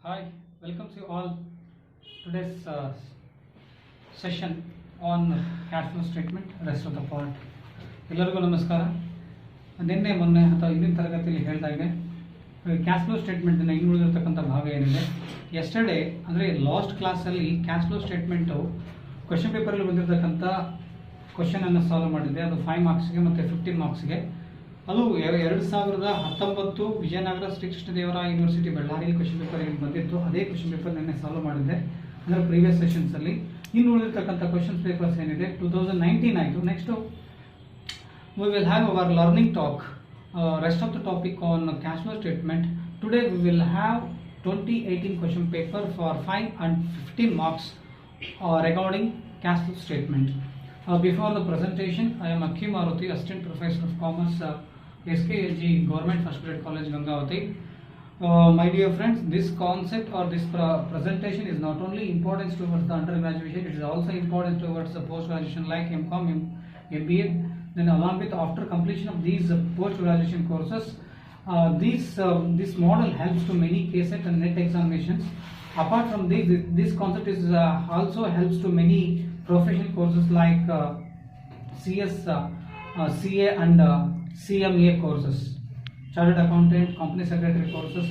Hi, welcome to you all today's session on cash flow statement, rest of the part. ಎಲ್ಲರಿಗೂ ನಮಸ್ಕಾರ. ನಿನ್ನೆ ಮೊನ್ನೆ ಅಥವಾ ಇಂದಿನ ತರಗತಿಯಲ್ಲಿ ಹೇಳ್ತಾ ಇದೆ ಕ್ಯಾಶ್ ಫ್ಲೋ ಸ್ಟೇಟ್ಮೆಂಟಿನ ಇನ್ನುಳಿದಿರ್ತಕ್ಕಂಥ ಭಾಗ ಏನಿದೆ. ಯಸ್ಟರ್ಡೇ ಅಂದರೆ ಲಾಸ್ಟ್ ಕ್ಲಾಸಲ್ಲಿ ಕ್ಯಾಶ್ ಫ್ಲೋ ಸ್ಟೇಟ್ಮೆಂಟು ಕ್ವೆಶನ್ ಪೇಪರಲ್ಲಿ ಬಂದಿರತಕ್ಕಂಥ ಕ್ವೆಶನನ್ನು ಸಾಲ್ವ್ ಮಾಡಿದ್ದೆ. ಅದು 5 ಮಾರ್ಕ್ಸ್ಗೆ ಮತ್ತು 15 ಮಾರ್ಕ್ಸ್ಗೆ. ಅದು 2019 ವಿಜಯನಗರ ಶ್ರೀಕೃಷ್ಣದೇವರಾಯ ಯೂನಿವರ್ಸಿಟಿ ಬೆಳ್ಳಾರಿಯಲ್ಲಿ ಕ್ವೆಶನ್ ಪೇಪರ್ ಏನು ಬಂದಿತ್ತು ಅದೇ ಕ್ವೆಶನ್ ಪೇಪರ್ ನಿನ್ನೆ ಸಾಲ್ವ್ ಮಾಡಿದ್ದೆ. ಅಂದರೆ ಪ್ರೀವಿಯಸ್ ಸೆಷನ್ಸಲ್ಲಿ ಇನ್ನು ಉಳಿದಿರ್ತಕ್ಕಂಥ ಕ್ವೆಶನ್ ಪೇಪರ್ಸ್ ಏನಿದೆ 2019 ಆಯಿತು. Next we will have our learning talk, rest of the topic on cash flow statement. Today we will have 2018 question paper for 5 and 15 marks regarding cash flow statement. Before the presentation, I am Akhi Maruti, Assistant Professor of Commerce, SKLG Government First Grade College, Gangavati. My dear friends, this concept or this presentation is not only important towards the undergraduation, it is also important towards the post-graduation like MCOM, MBA. Then along with after completion of these post-graduation courses, this model helps to many KSET and NET examinations. Apart from this concept is also helps to many professional courses like CS, CA and CMA courses, Chartered Accountant, Company Secretary courses,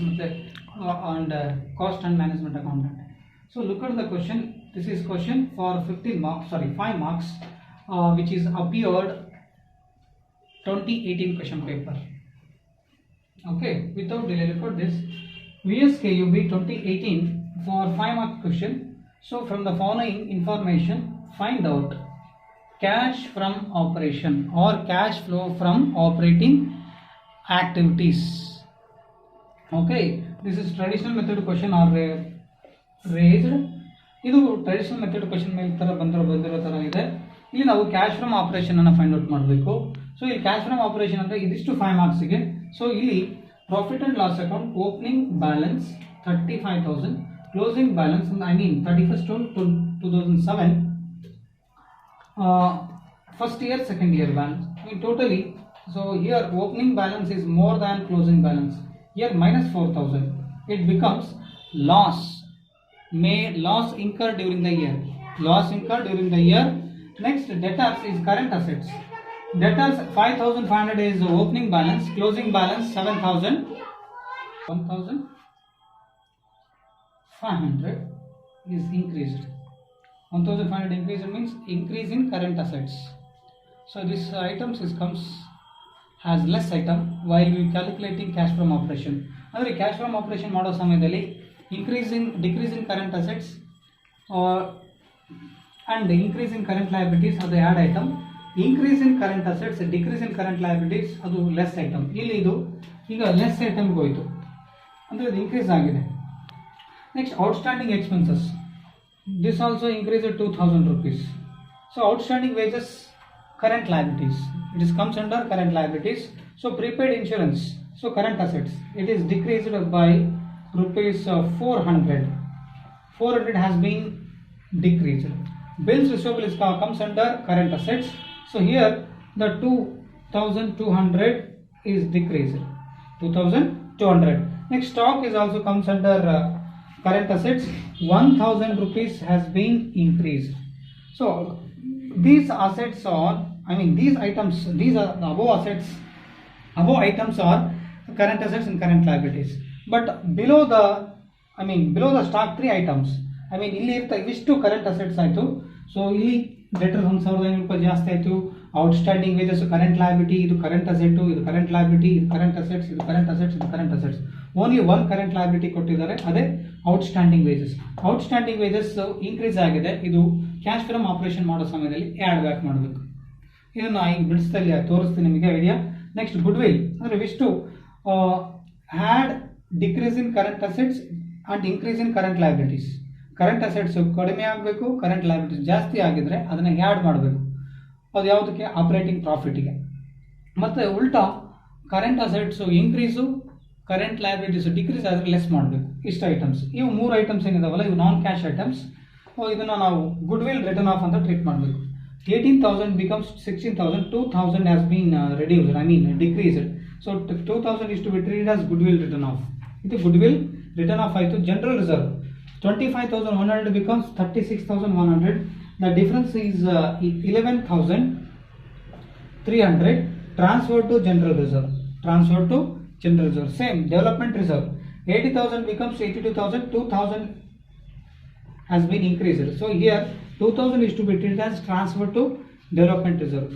and Cost and Management Accountant. So look at the question. This is question for 5 marks, which is appeared 2018 question paper. Okay, without delay, look at this. VSKUB 2018 for 5 mark question. So from the following information, find out cash from operation or cash flow from operating activities. Okay, this is traditional method question or raised. ಇದು traditional method question ಮೇಲೆ ತರ ಬಂದಿರೋ ತರ ಇದೆ. ಇಲ್ಲಿ ನಾವು cash from operation ಅನ್ನು find out ಮಾಡಬೇಕು. ಸೊ ಈ ಕ್ಯಾಶ್ ಫ್ರಮ್ ಆಪರೇಷನ್ ಅಂದರೆ ಇದಿಷ್ಟು 5 ಮಾರ್ಕ್ಸ್ಗೆ. ಸೊ ಇಲ್ಲಿ profit and loss account opening balance 35,000, closing balance I mean 31st 2007, first year, second year balance. I mean totally. So here opening balance is more than closing balance. Here minus 4,000. It becomes loss. Loss incurred during the year. Loss incurred during the year. Next, debtors is current assets. Debtors 5,500 is the opening balance. Closing balance 7,000. 1,500 is increased. 1,500 increase means increase in current assets. So this items comes as less item while we calculating cash from operation. Andre cash from operation ಮಾಡೋ ಸಮಯದಲ್ಲಿ decrease in current assets and increase in current liabilities ಅದು add item. Increase in current assets, decrease in current liabilities ಅದು less item. ಇಲ್ಲಿ ಇದು ಈಗ less item ಹೋಯಿತು ಅಂದರೆ ಇದು increase ಆಗಿದೆ. Next, outstanding expenses. This also increased 2,000 rupees. So outstanding wages, current liabilities. It is comes under current liabilities. So prepaid insurance. So current assets. It is decreased by rupees 400. 400 has been decreased. Bills receivable is comes under current assets. So here the 2,200 is decreased. 2,200. Next, stock is also comes under current assets. 1,000 rupees has been increased. So these assets are, these items, these are the above assets, above items are current assets and current liabilities. But below the stock 3 items, ಇಲ್ಲಿ ಇರ್ತಾ ಇವಿಷ್ಟು current assets ಆಯಿತು. So ಇಲ್ಲಿ deter 1,500 ರೂಪಾಯಿ ಜಾಸ್ತಿ ಆಯಿತು. Outstanding wages current liability, ಇದು current asset, ಇದು ಕರೆಂಟ್ ಲಯಬಿಲಿಟಿ, ಇದು ಕರೆಂಟ್ ಅಸೆಟ್ಸ್, ಇದು ಕರೆಂಟ್ ಅಸೆಟ್ಸ್, ಇದು current assets. Only one current liability ಕೊಟ್ಟಿದ್ದಾರೆ, ಅದೇ outstanding wages. Outstanding wages increase ಆಗಿದೆ. ಇದು ಕ್ಯಾಶ್ ಫ್ರಮ್ ಆಪರೇಷನ್ ಮಾಡೋ ಸಮಯದಲ್ಲಿ ಆ್ಯಡ್ ಬ್ಯಾಕ್ ಮಾಡಬೇಕು. ಇದನ್ನು ಈಗ ಬಿಡಿಸ್ದಲ್ಲಿ ತೋರಿಸ್ತೀನಿ ನಿಮಗೆ ಐಡಿಯಾ. ನೆಕ್ಸ್ಟ್, ಗುಡ್ ವಿಲ್ ಅಂದರೆ ಇವಿಷ್ಟು had decrease in current assets and increase in current liabilities. Current assets ಕಡಿಮೆ ಆಗಬೇಕು, ಕರೆಂಟ್ ಲಯಬಿಲಿಟೀಸ್ ಜಾಸ್ತಿ ಆಗಿದ್ರೆ ಅದನ್ನು ಆ್ಯಡ್ ಮಾಡಬೇಕು. ಅದು ಯಾವುದಕ್ಕೆ? ಆಪರೇಟಿಂಗ್ ಪ್ರಾಫಿಟಿಗೆ. ಮತ್ತು ಉಲ್ಟಾ current assets increase, current liabilities decrease ಆದರೆ ಲೆಸ್ ಮಾಡಬೇಕು. ಇಷ್ಟು ಐಟಮ್ಸ್, ಇವು 3 ಐಟಮ್ಸ್ ಏನಿದಾವಲ್ಲ ಇವು ನಾನ್ ಕ್ಯಾಶ್ ಐಟಮ್ಸ್. ಇದನ್ನು ನಾವು ಗುಡ್ ವಿಲ್ ರಿಟರ್ನ್ ಆಫ್ ಅಂತ ಟ್ರೀಟ್ ಮಾಡಬೇಕು. 18,000 becomes 16,000. 2,000 has been reduced, decreased. So 2,000 is to be treated as goodwill written off. It is goodwill return off ಆಯಿತು. General reserve 25,100 becomes 36,100. The difference is 11,300 transferred to general reserve. Same development reserve 80,000 becomes 82,000. 2,000 has been increased. So here 2,000 is to be treated as transferred to development reserve.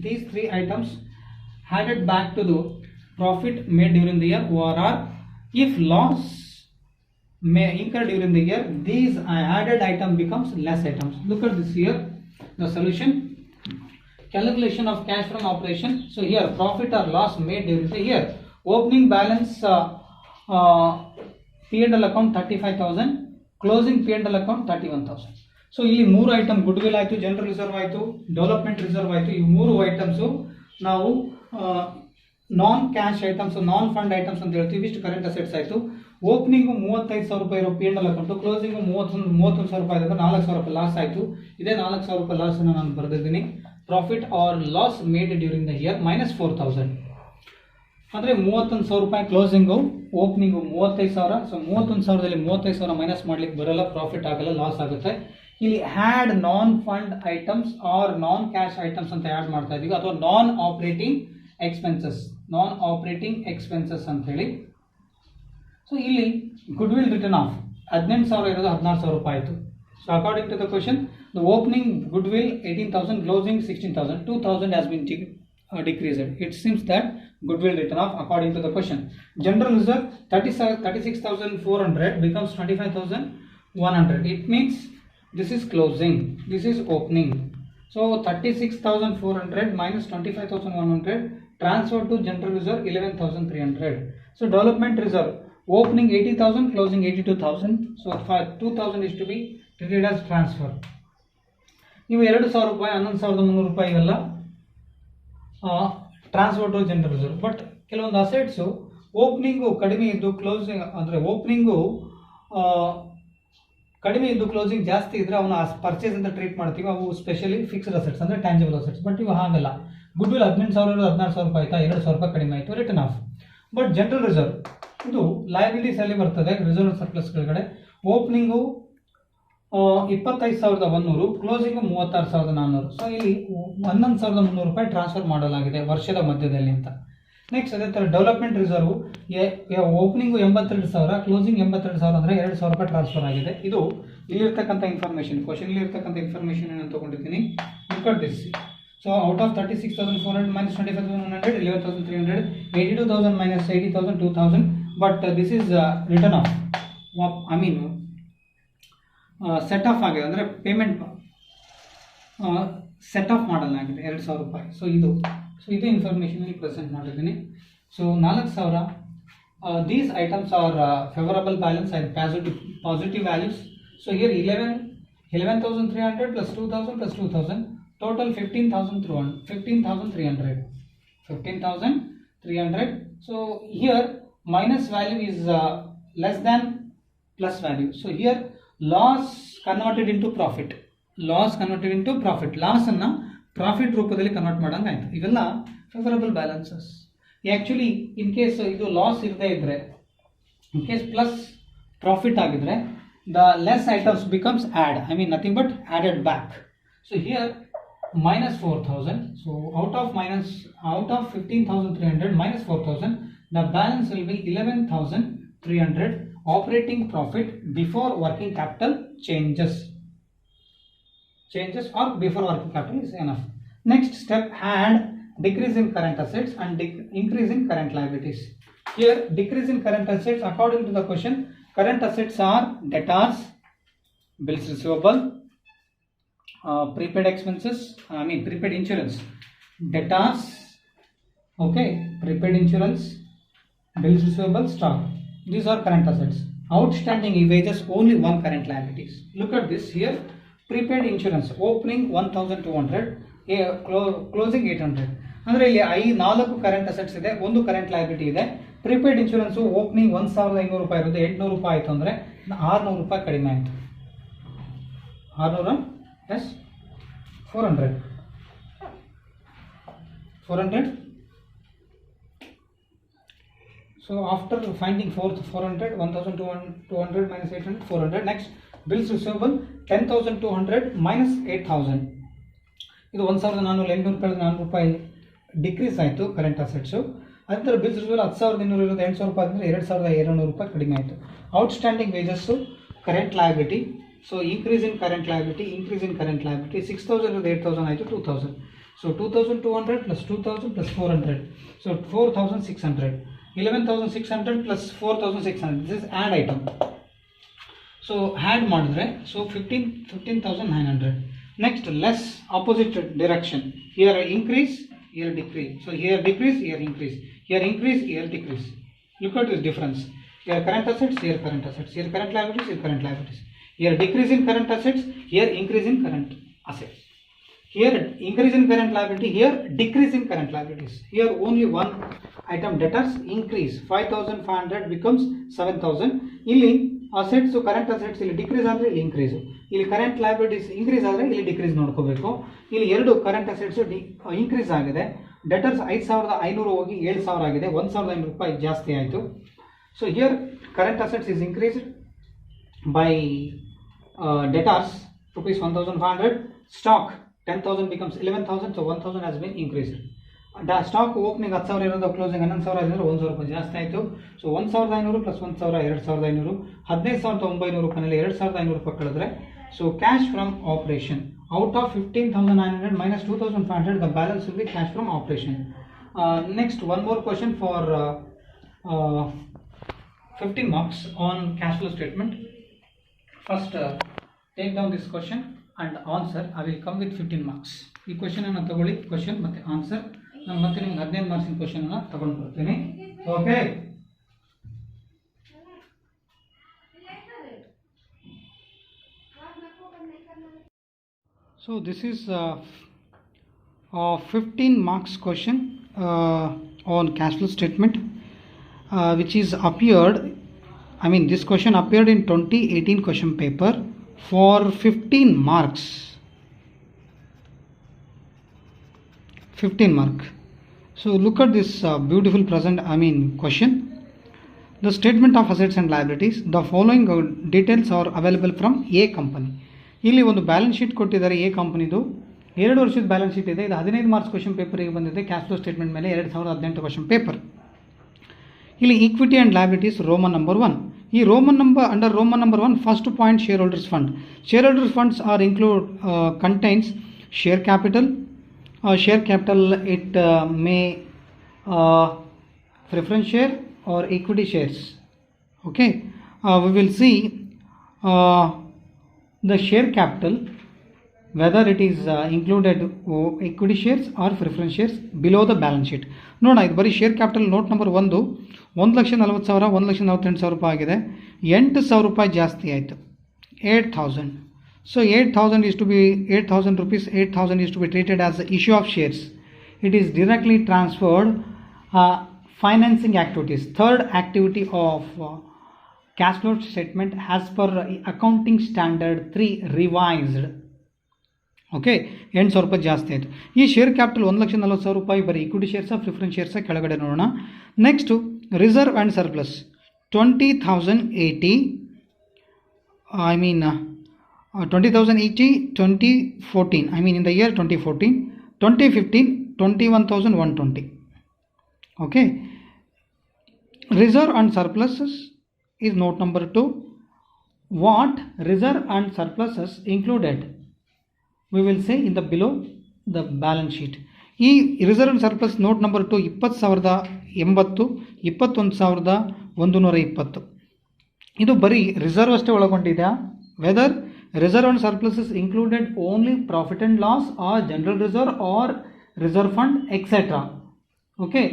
These three items added back to the profit made during the year, or if loss may incur during the year, these added item becomes less items. Look at this here, the solution. Calculation of cash from operation. So here profit or loss made during the year. Opening balance P&L account 35,000, closing P&L account 31,000. So ಇಲ್ಲಿ ಮೂರು item good will ಆಯಿತು, general reserve ಆಯಿತು, development reserve ಆಯಿತು. ಈ ಮೂರು items ನಾವು ನಾನ್ cash items, ನಾನ್ fund items ಅಂತ ಹೇಳ್ತೀವಿ. ಇಷ್ಟು ಕರೆಂಟ್ ಅಸೆಟ್ಸ್ ಆಯಿತು. ಓಪನಿಂಗು 35,000 ರೂಪಾಯಿ ಇರೋ P&L ಅಕೌಂಟು, ಕ್ಲೋಸಿಂಗು 31,000 ರೂಪಾಯಿ ಇದ್ದಾಗ 4,000 ರೂಪಾಯಿ ಲಾಸ್ ಆಯಿತು. ಇದೇ 4,000 ರೂಪಾಯಿ ಲಾಸನ್ನು ನಾನು ಬರೆದಿದ್ದೀನಿ. Profit or loss made during the year -4,000. ಅಂದರೆ 31,000 ರೂಪಾಯಿ ಕ್ಲೋಸಿಂಗು, ಓಪನಿಂಗು 35,000. ಸೊ 31,000ದಲ್ಲಿ 35,000 ಮೈನಸ್ ಮಾಡ್ಲಿಕ್ಕೆ ಬರಲ್ಲ, ಪ್ರಾಫಿಟ್ ಆಗಲ್ಲ, ಲಾಸ್ ಆಗುತ್ತೆ. ಇಲ್ಲಿ add non fund items or non cash items ಅಂತ ಆ್ಯಡ್ ಮಾಡ್ತಾ ಇದ್ದೀವಿ, ಅಥವಾ ನಾನ್ ಆಪರೇಟಿಂಗ್ ಎಕ್ಸ್ಪೆನ್ಸಸ್ ಅಂತ ಹೇಳಿ. ಸೊ ಇಲ್ಲಿ ಗುಡ್ ವಿಲ್ ರಿಟರ್ನ್ ಆಫ್ 18,000 ಇರೋದು 16,000 ರೂಪಾಯಿ ಆಯಿತು. So according to the question, the opening goodwill 18,000, closing 16,000, 2,000 has been decreased. It seems that goodwill written off according to the question. General reserve 36,400 becomes 25,100. It means this is closing, this is opening. So 36,400 minus 25,100 transferred to general reserve 11,300. So development reserve opening 80,000, closing 82,000. So 2,000 is to be treated as transfer. ಇವು 2,000 ರೂಪಾಯಿ, 11,300 ರೂಪಾಯಿ ಇವೆಲ್ಲ transfer to general reserve. But ಕೆಲವೊಂದು assets opening ಕಡಿಮೆ ಇದ್ದು closing, ಅಂದರೆ opening ಕಡಿಮೆ ಇದ್ದು ಕ್ಲೋಸಿಂಗ್ ಜಾಸ್ತಿ ಇದ್ದರೆ ಅವನ್ನ ಪರ್ಚೇಸ್ ಅಂತ ಟ್ರೀಟ್ ಮಾಡ್ತೀವಿ. ಅವು ಸ್ಪೆಷಲಿ ಫಿಕ್ಸ್ಡ್ ಅಸೆಟ್ಸ್, ಅಂದರೆ ಟ್ಯಾಂಜಿಬಲ್ ಅಸೆಟ್ಸ್. ಬಟ್ ಇವು ಹಾಗಲ್ಲ. ಗುಡ್ ವಿಲ್ 18,000 16,000 ರೂಪಾಯಿ ಆಯಿತಾ, 2,000 ರೂಪಾಯಿ ಕಡಿಮೆ ಆಯಿತು, return of. But general reserve ಇದು ಲಯಬಿಲಿಟೀಸಲ್ಲಿ ಬರ್ತದೆ, ರಿಸರ್ವ್ ಸರ್ಪ್ಲಸ್ ಕೆಳಗಡೆ. Opening 25,100, closing 36,400. ಸೊ ಇಲ್ಲಿ 11,300 ರೂಪಾಯಿ ಟ್ರಾನ್ಸ್ಫರ್ ಮಾಡಲಾಗಿದೆ ವರ್ಷದ ಮಧ್ಯದಲ್ಲಿ ಅಂತ. ನೆಕ್ಸ್ಟ್ ಅದೇ ಥರ ಡೆವಲಪ್ಮೆಂಟ್ ರಿಸರ್ವ್ ಓಪನಿಂಗು 82,000, ಕ್ಲೋಸಿಂಗ್ 82,000 ಅಂದರೆ 2,000 ರೂಪಾಯಿ ಟ್ರಾನ್ಸ್ಫರ್ ಆಗಿದೆ. ಇದು ಇಲ್ಲಿರ್ತಕ್ಕಂಥ ಇನ್ಫಾರ್ಮೇಷನ್, ಕ್ವಶನ್ಲಿ ಇರ್ತಕ್ಕಂಥ ಇನ್ಫಾರ್ಮೇಷನ್ ಏನು ತೊಗೊಂಡಿದ್ದೀನಿ. Look at this. So out of 36,400 minus 25,100, 11,300, 82,000 minus 80,000, 2,000. But this is return of, I mean set of ಆಗಿದೆ, ಅಂದರೆ ಪೇಮೆಂಟ್ ಸೆಟ್ ಆಫ್ ಮಾಡಲಾಗಿದೆ 2,000 ರೂಪಾಯಿ. ಸೊ ಇದು ಇನ್ಫಾರ್ಮೇಷನ್ ಪ್ರೆಸೆಂಟ್ ಮಾಡಿದ್ದೀನಿ. So 4,000 these items are favourable balance and positive values. So here 11,300 plus 2,000 plus 2,000, total 15,300. So here minus value is less than plus value. So here loss converted into profit. Loss ಅನ್ನು profit ರೂಪದಲ್ಲಿ convert ಮಾಡಂಗೆ ಆಯ್ತು. ಇವೆಲ್ಲ favourable balances. Actually in case ಇದು loss ಇರದೇ ಇದ್ದರೆ, in case plus profit ಆಗಿದ್ರೆ, the less items becomes add, I mean nothing but added back. So here -4,000. So out of 15,300 minus 4,000, the balance will be 11,300 operating profit before working capital changes or before working capital is enough. Next step, add decrease in current assets and increase in current liabilities. Here decrease in current assets, according to the question, current assets are debtors, bills receivable, prepaid expenses, I mean prepaid insurance, debtors, okay, prepaid insurance, bills receivable, stock. These are current assets. Outstanding wages, only one current liabilities. Look at this here. Prepaid insurance opening 1,200, closing 800. ಅಂದರೆ ಇಲ್ಲಿ 4 current assets ಇದೆ, ಒಂದು current liability ಇದೆ. Prepaid insurance opening 1,500 ರೂಪಾಯಿ ಇರೋದು 800 ರೂಪಾಯಿ ಆಯಿತು ಅಂದರೆ 600 ರೂಪಾಯಿ ಕಡಿಮೆ ಆಯಿತು. 600 S 400. So after finding 400, 1200 minus 800, 400. Next, bills receivable 10,200 minus 8,000. ಇದು 1,400 ರೂಪಾಯಿ ಡಿಕ್ರೀಸ್ ಆಯಿತು ಕರೆಂಟ್ ಅಸೆಟ್ಸು. ಅದೇ ಥರ ಬಿಲ್ಸ್ ರಿಸಿವಬಲ್ 10,200 ಇರೋದು 8,000 ರೂಪಾಯಿ ಅಂದರೆ 2,200 ರೂಪಾಯಿ ಕಡಿಮೆ ಆಯಿತು. Outstanding wages current liability. So increase in current liability, 6,000 ಇರೋದು 8,000 ಆಯಿತು, 2,000. So 2,200 plus 2,000 plus 400. So 4,600. 11,600 plus 4,600. This is add item. So add ಮಾಡಿದ್ರೆ so 15,900. Next, less, opposite direction. Here increase, here decrease. So here decrease, here increase. Here increase, here decrease. Look at this difference. Here current assets, here current assets. Here current liabilities, here current liabilities. Here decrease in current assets, here increase in current assets. Here increase in current liability, here decrease in current liabilities. Here only one item, debtors increase. 5,500 becomes 7,000. ಇಲ್ಲಿ assets, current assets ಇಲ್ಲಿ decrease ಆದರೆ ಇಲ್ಲಿ increase. ಇಲ್ಲಿ current liabilities increase ಆದರೆ ಇಲ್ಲಿ decrease ನೋಡ್ಕೋಬೇಕು. ಇಲ್ಲಿ ಎರಡು current assets increase ಆಗಿದೆ. debtors 5,500 ಹೋಗಿ 7,000 ಆಗಿದೆ. 1,500 ರೂಪಾಯಿ ಜಾಸ್ತಿ ಆಯಿತು. So here current assets is increased by debtors rupees 1,500. Stock 10,000 becomes 11,000. So 1,000 has been increased. Stock opening 10,000 ಇರೋದು ಕ್ಲೋಸಿಂಗ್ 11,000 ಇರೋದು 1,000 ರೂಪಾಯಿ ಜಾಸ್ತಿ ಆಯಿತು. So 1,500 plus 1,000 2,500. 15,900 ರೂಪಾಯಿನಲ್ಲಿ 2,500 ರೂಪಾಯಿ ಕಳೆದ್ರೆ so cash from operation out of 15,900 minus 2,500 the balance will be cash from operation. Next, one more question for 15 marks on cash flow statement. First, take down this question and answer. I will come with 15 marks. ಈ question ಅನ್ನು ತಗೊಳ್ಳಿ, question ಮತ್ತೆ answer. ನಾನು ಮತ್ತೆ ನಿಮ್ಗೆ 15 ಮಾರ್ಕ್ಸಿನ question ಅನ್ನು ತಗೊಂಡು ಬರ್ತೀನಿ. Okay, so this is 15 marks question on cash flow statement which is appeared, I mean this question appeared in 2018 question paper for 15 marks. 15 mark. So look at this beautiful present, I mean question. The statement of assets and liabilities, the following details are available from A company. ಇಲ್ಲಿ ಒಂದು balance sheet ಕೊಟ್ಟಿದ್ದಾರೆ A ಕಂಪನಿದು. 2 ವರ್ಷದ balance sheet ಇದೆ. ಇದು 15 marks question ಪೇಪರಿಗೆ ಬಂದಿದೆ cash flow statement ಮೇಲೆ 2018 question paper. ಇಲ್ಲಿ equity and liabilities Roman number 1. ಈ Roman number under Roman number 1 first point share holders fund. Share holders funds are include contains share capital. Share capital, it may preference share or equity shares. Okay, we will see the share capital whether it is included equity shares or preference shares below the balance sheet. ನೋಡೋಣ, ಇದು ಬರೀ share capital note number 1,40,000 1,48,000 ರೂಪಾಯಿ ಆಗಿದೆ. 8,000 ರೂಪಾಯಿ ಜಾಸ್ತಿ ಆಯಿತು, 8,000. So 8,000 is to be 8,000 rupees. 8,000 is to be treated as the issue of shares. It is directly transferred financing activities. Third activity of cash flow statement as per accounting standard 3 revised. Okay, 8,000 ರೂಪಾಯಿ ಜಾಸ್ತಿ ಆಯಿತು. ಈ share capital 1,40,000 ರೂಪಾಯಿ ಬರೀ equity ಶೇರ್ಸ preference ಶೇರ್ಸ ಕೆಳಗಡೆ ನೋಡೋಣ. Next, reserve and surplus 20,080. I mean 20,080 2014, I mean in the year 2014. 2015 21,120. Okay, reserve and surpluses is note number 2. What reserve and surpluses included, we will say in the below the balance sheet. ಈ reserve and surplus note number 2 20,080 21,120. ಇದು ಬರೀ reserve ಅಷ್ಟೇ ಒಳಗೊಂಡಿದೆ. Whether reserve and surpluses included only profit and loss or general reserve or reserve fund, etc. Okay,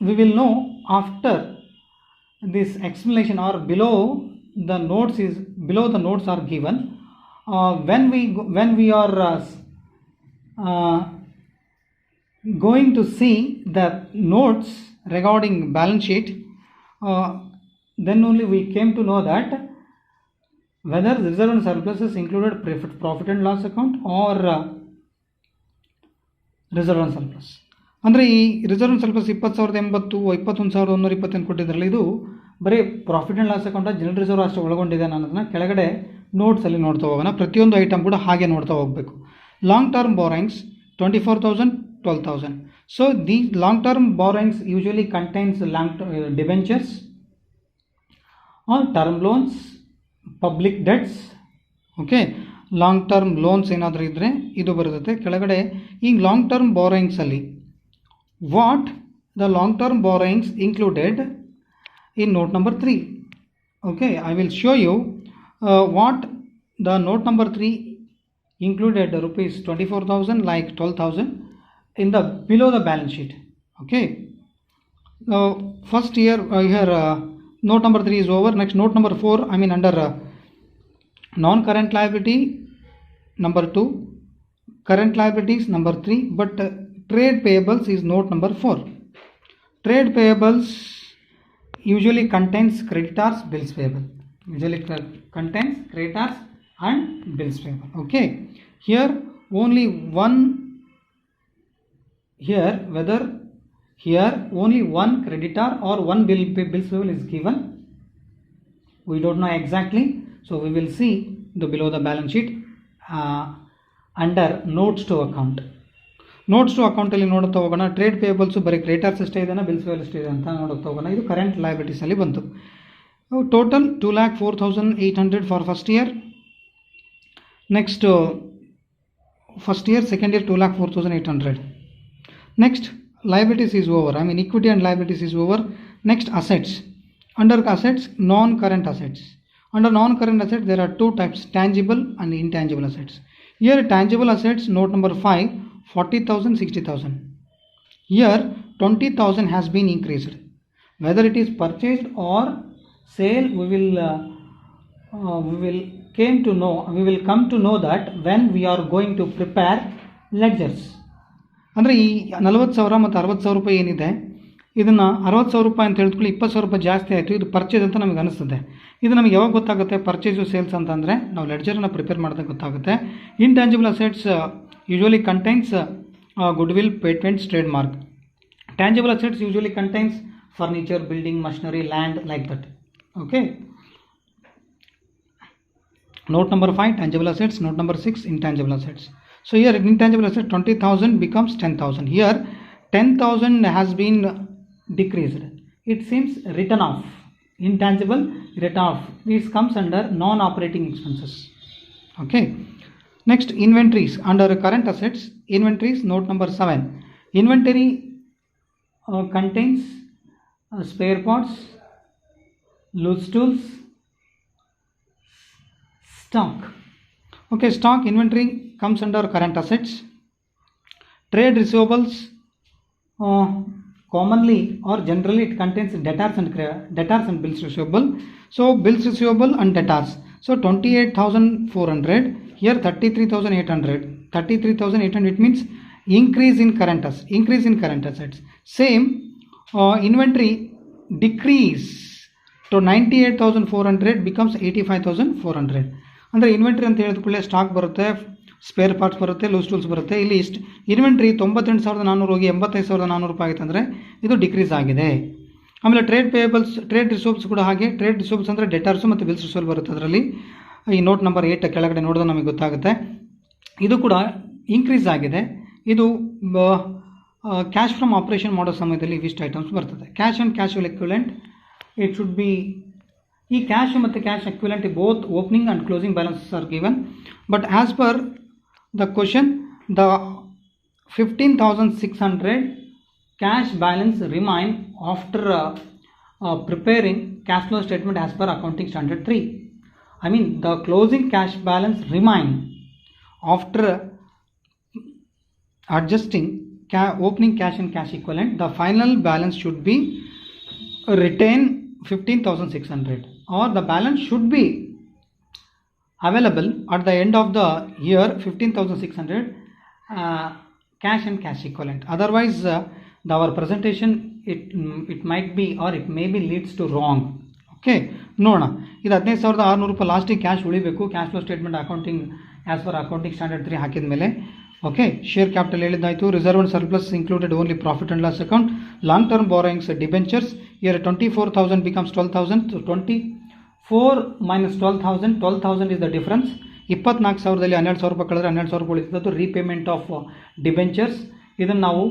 we will know after this explanation or below the notes are given. When we are going to see the notes regarding balance sheet, then only we came to know that whether reserve and surpluses included profit and loss account or reserve and surplus. ಅಂದರೆ ಈ reserve surplus 20,080 21,128 ಕೊಟ್ಟಿದ್ರಲ್ಲ, ಇದು ಬರೀ profit and loss account general reserve ಅಷ್ಟು ಒಳಗೊಂಡಿದೆ ಅನ್ನೋದನ್ನ ಕೆಳಗಡೆ ನೋಟ್ಸಲ್ಲಿ ನೋಡ್ತಾ ಹೋಗೋಣ. ಪ್ರತಿಯೊಂದು ಐಟಮ್ ಕೂಡ ಹಾಗೆ ನೋಡ್ತಾ ಹೋಗಬೇಕು. Long term borrowings 24,000 12,000. So the long term borrowings usually contains debentures or term loans, public debts. Okay, long term loans ಏನಾದರೂ ಇದ್ದರೆ ಇದು ಬರುತ್ತೆ ಕೆಳಗಡೆ. ಈ ಲಾಂಗ್ ಟರ್ಮ್ ಬಾರೋಯಿಂಗ್ಸಲ್ಲಿ what the long term borrowings included in note number 3. Okay, I will show you what the note number 3 included rupees 24,000 like 12,000 in the below the balance sheet. Okay, first here note number 3 is over. Next note number 4, I mean under non current liability number 2, current liabilities number 3, but trade payables is note number 4. Trade payables usually contains creditors, bills payable. Usually contains creditors and bills payable. Okay, here only one, here whether here only one creditor or one bills payable is given, we don't know exactly. So we will see the below the balance sheet under notes to account. Notes to ಅಕೌಂಟಲ್ಲಿ ನೋಡುತ್ತಾ ಹೋಗೋಣ. Trade ಪೇಯಬಲ್ಸು ಬರೀ creditors ಎಷ್ಟೇ ಇದೆ, bills payable ಎಷ್ಟೇ ಇದೆ ಅಂತ ನೋಡುತ್ತಾ ಹೋಗೋಣ. ಇದು ಕರೆಂಟ್ ಲಯಬಿಲಿಟೀಸಲ್ಲಿ ಬಂತು. Total 2,04,800 for first year. Next first year, second year 2,04,800. Next liabilities is over, I mean equity and liabilities is over. Next assets. Under assets, non-current assets. Under non-current assets there are two types, tangible and intangible assets. Here tangible assets, note number 5, 40,000, 60,000. Here 20,000 has been increased. Whether it is purchased or sale, we will come to know that when we are going to prepare ledgers. ಅಂದರೆ ಈ 40,000 ಮತ್ತು 60,000 ರೂಪಾಯಿ ಏನಿದೆ, ಇದನ್ನು 60,000 ರೂಪಾಯಿ ಅಂತ ಹೇಳಿದ್ಕೊಳ್ಳಿ, 20,000 ರೂಪಾಯಿ ಜಾಸ್ತಿ ಆಯಿತು, ಇದು ಪರ್ಚೇಸ್ ಅಂತ ನಮಗೆ ಅನಿಸ್ತದೆ. ಇದು ನಮಗೆ ಯಾವಾಗ ಗೊತ್ತಾಗುತ್ತೆ, ಪರ್ಚೇಸು ಸೇಲ್ಸ್ ಅಂತಂದರೆ ನಾವು ಲೆಡ್ಜರನ್ನು ಪ್ರಿಪೇರ್ ಮಾಡಿದಾಗ ಗೊತ್ತಾಗುತ್ತೆ. Intangible assets usually contains goodwill, patents, trademark. Tangible assets usually contains furniture, building, machinery, land, like that. Okay, note number 5 tangible assets, note number 6 intangible assets. So here intangible assets 20,000 becomes 10,000. Here 10,000 has been decreased, it seems written off. Intangible written off, this comes under non-operating expenses. Okay, next inventories. Under current assets, inventories, note number 7. Inventory contains spare parts, loose tools, stock. Okay, stock inventory comes under current assets. Trade receivables, commonly or generally it contains debtors and bills receivable. So bills receivable and debtors, so 28,400. Here 33,800. 33,800, it means increase in current assets. Same inventory decrease to 98,400 becomes 85,400. ಅಂದರೆ inventory ಅಂತ ಹೇಳಿದ್ಕೊಳ್ಳೆ stock ಬರುತ್ತೆ, spare parts ಬರುತ್ತೆ, loose tools ಬರುತ್ತೆ. ಇಲ್ಲಿ ಇಷ್ಟು inventory 98,400 ಹೋಗಿ 85,400 ರೂಪಾಯಿ ಆಗಿದೆ ಅಂದರೆ ಇದು ಡಿಕ್ರೀಸ್ ಆಗಿದೆ. ಆಮೇಲೆ ಟ್ರೇಡ್ ಪೇಯಬಲ್ಸ್, ಟ್ರೇಡ್ ರಿಸೀವ್ಸ್ ಕೂಡ ಹಾಗೆ. ಟ್ರೇಡ್ ರಿಸೀವ್ಸ್ ಅಂದರೆ ಡೆಟರ್ಸು ಮತ್ತು ಬಿಲ್ಸ್ ರಿಸೀವಲ್ ಬರುತ್ತೆ. ಅದರಲ್ಲಿ ಈ ನೋಟ್ ನಂಬರ್ 8 ಕೆಳಗಡೆ ನೋಡಿದ್ರೆ ನಮಗೆ ಗೊತ್ತಾಗುತ್ತೆ, ಇದು ಕೂಡ ಇನ್ಕ್ರೀಸ್ ಆಗಿದೆ. ಇದು ಕ್ಯಾಶ್ ಫ್ರಮ್ ಆಪರೇಷನ್ ಮಾಡೋ ಸಮಯದಲ್ಲಿ ಇವಿಷ್ಟು ಐಟಮ್ಸ್ ಬರ್ತದೆ. Cash and cash equivalent, it should be, ಈ ಕ್ಯಾಶ್ ಮತ್ತು cash equivalent both opening and closing balances are given. But as per the question, the 15,600 cash balance remain after preparing cash flow statement as per accounting standard 3. I mean the closing cash balance remain after adjusting opening cash and cash equivalent. The final balance should be retain 15,600, or the balance should be available at the end of the year 15,600 cash and cash equivalent. Otherwise our presentation it might be or it may be leads to wrong. Okay, ನೋಡೋಣ. ಇದು 15,600 ರೂಪಾಯಿ ಲಾಸ್ಟಿಗೆ cash ಉಳಿಬೇಕು. Cash flow statement accounting as per accounting standard 3 ಹಾಕಿದ ಮೇಲೆ okay, share capital ಹೇಳಿದ್ದಾಯಿತು. Reserve and surplus included only profit and loss account. Long term borrowings debentures year 24,000 becomes 12,000. So 24 minus 12,000, 12,000 is the difference. 24,000ದಲ್ಲಿ 12,000 ರೂಪಾಯಿ ಕಳೆದ್ರೆ 12,000 ರೂಪಾಯಿ ಉಳಿತದ್ದು repayment of debentures. ಇದನ್ನು ನಾವು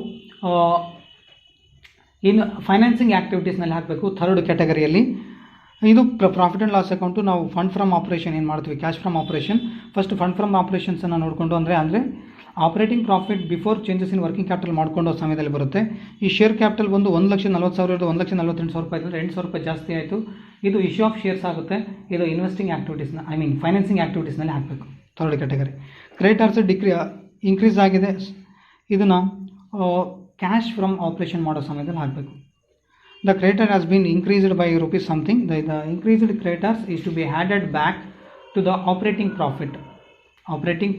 ಇನ್ನು financing ಆ್ಯಕ್ಟಿವಿಟೀಸ್ನಲ್ಲಿ ಹಾಕಬೇಕು ಥರ್ಡ್ ಕ್ಯಾಟಗರಿಯಲ್ಲಿ. ಇದು ಪ್ರಾಫಿಟ್ ಆ್ಯಂಡ್ ಲಾಸ್ ಅಕೌಂಟು. ನಾವು ಫಂಡ್ ಫ್ರಮ್ ಆಪರೇಷನ್ ಏನು ಮಾಡ್ತೀವಿ, cash from operation. First fund from ಆಪರೇಷನ್ಸನ್ನು ನೋಡಿಕೊಂಡು ಅಂದರೆ operating profit before changes in working capital ಮಾಡ್ಕೊಂಡು ಸಮಯದಲ್ಲಿ ಬರುತ್ತೆ. ಈ ಶೇರ್ ಕ್ಯಾಪಿಟಲ್ ಬಂದು 1,40,000 1,48,000 ರೂಪಾಯಿ ಇದ್ದರೆ 8,000 ರೂಪಾಯಿ ಜಾಸ್ತಿ ಆಯಿತು. ಇದು ಇಶ್ಯೂ ಆಫ್ ಶೇರ್ಸ್ ಆಗುತ್ತೆ. ಇದು ಇನ್ವೆಸ್ಟಿಂಗ್ ಆ್ಯಕ್ಟಿವಿಟೀಸ್ನ ಫೈನಾನ್ಸಿಂಗ್ ಆ್ಯಕ್ಟಿವಿಟೀಸ್ನಲ್ಲಿ ಹಾಕಬೇಕು ಥರ್ಡ್ ಕ್ಯಾಟಗರಿ. ಕ್ರೆಡಿಟರ್ಸ್ ಇನ್ಕ್ರೀಸ್ ಆಗಿದೆ, ಇದನ್ನು ಕ್ಯಾಶ್ ಫ್ರಮ್ ಆಪರೇಷನ್ ಮಾಡೋ ಸಮಯದಲ್ಲಿ ಹಾಕಬೇಕು. The creditor has been increased by rupees something. The increased creditors is to be added back to the operating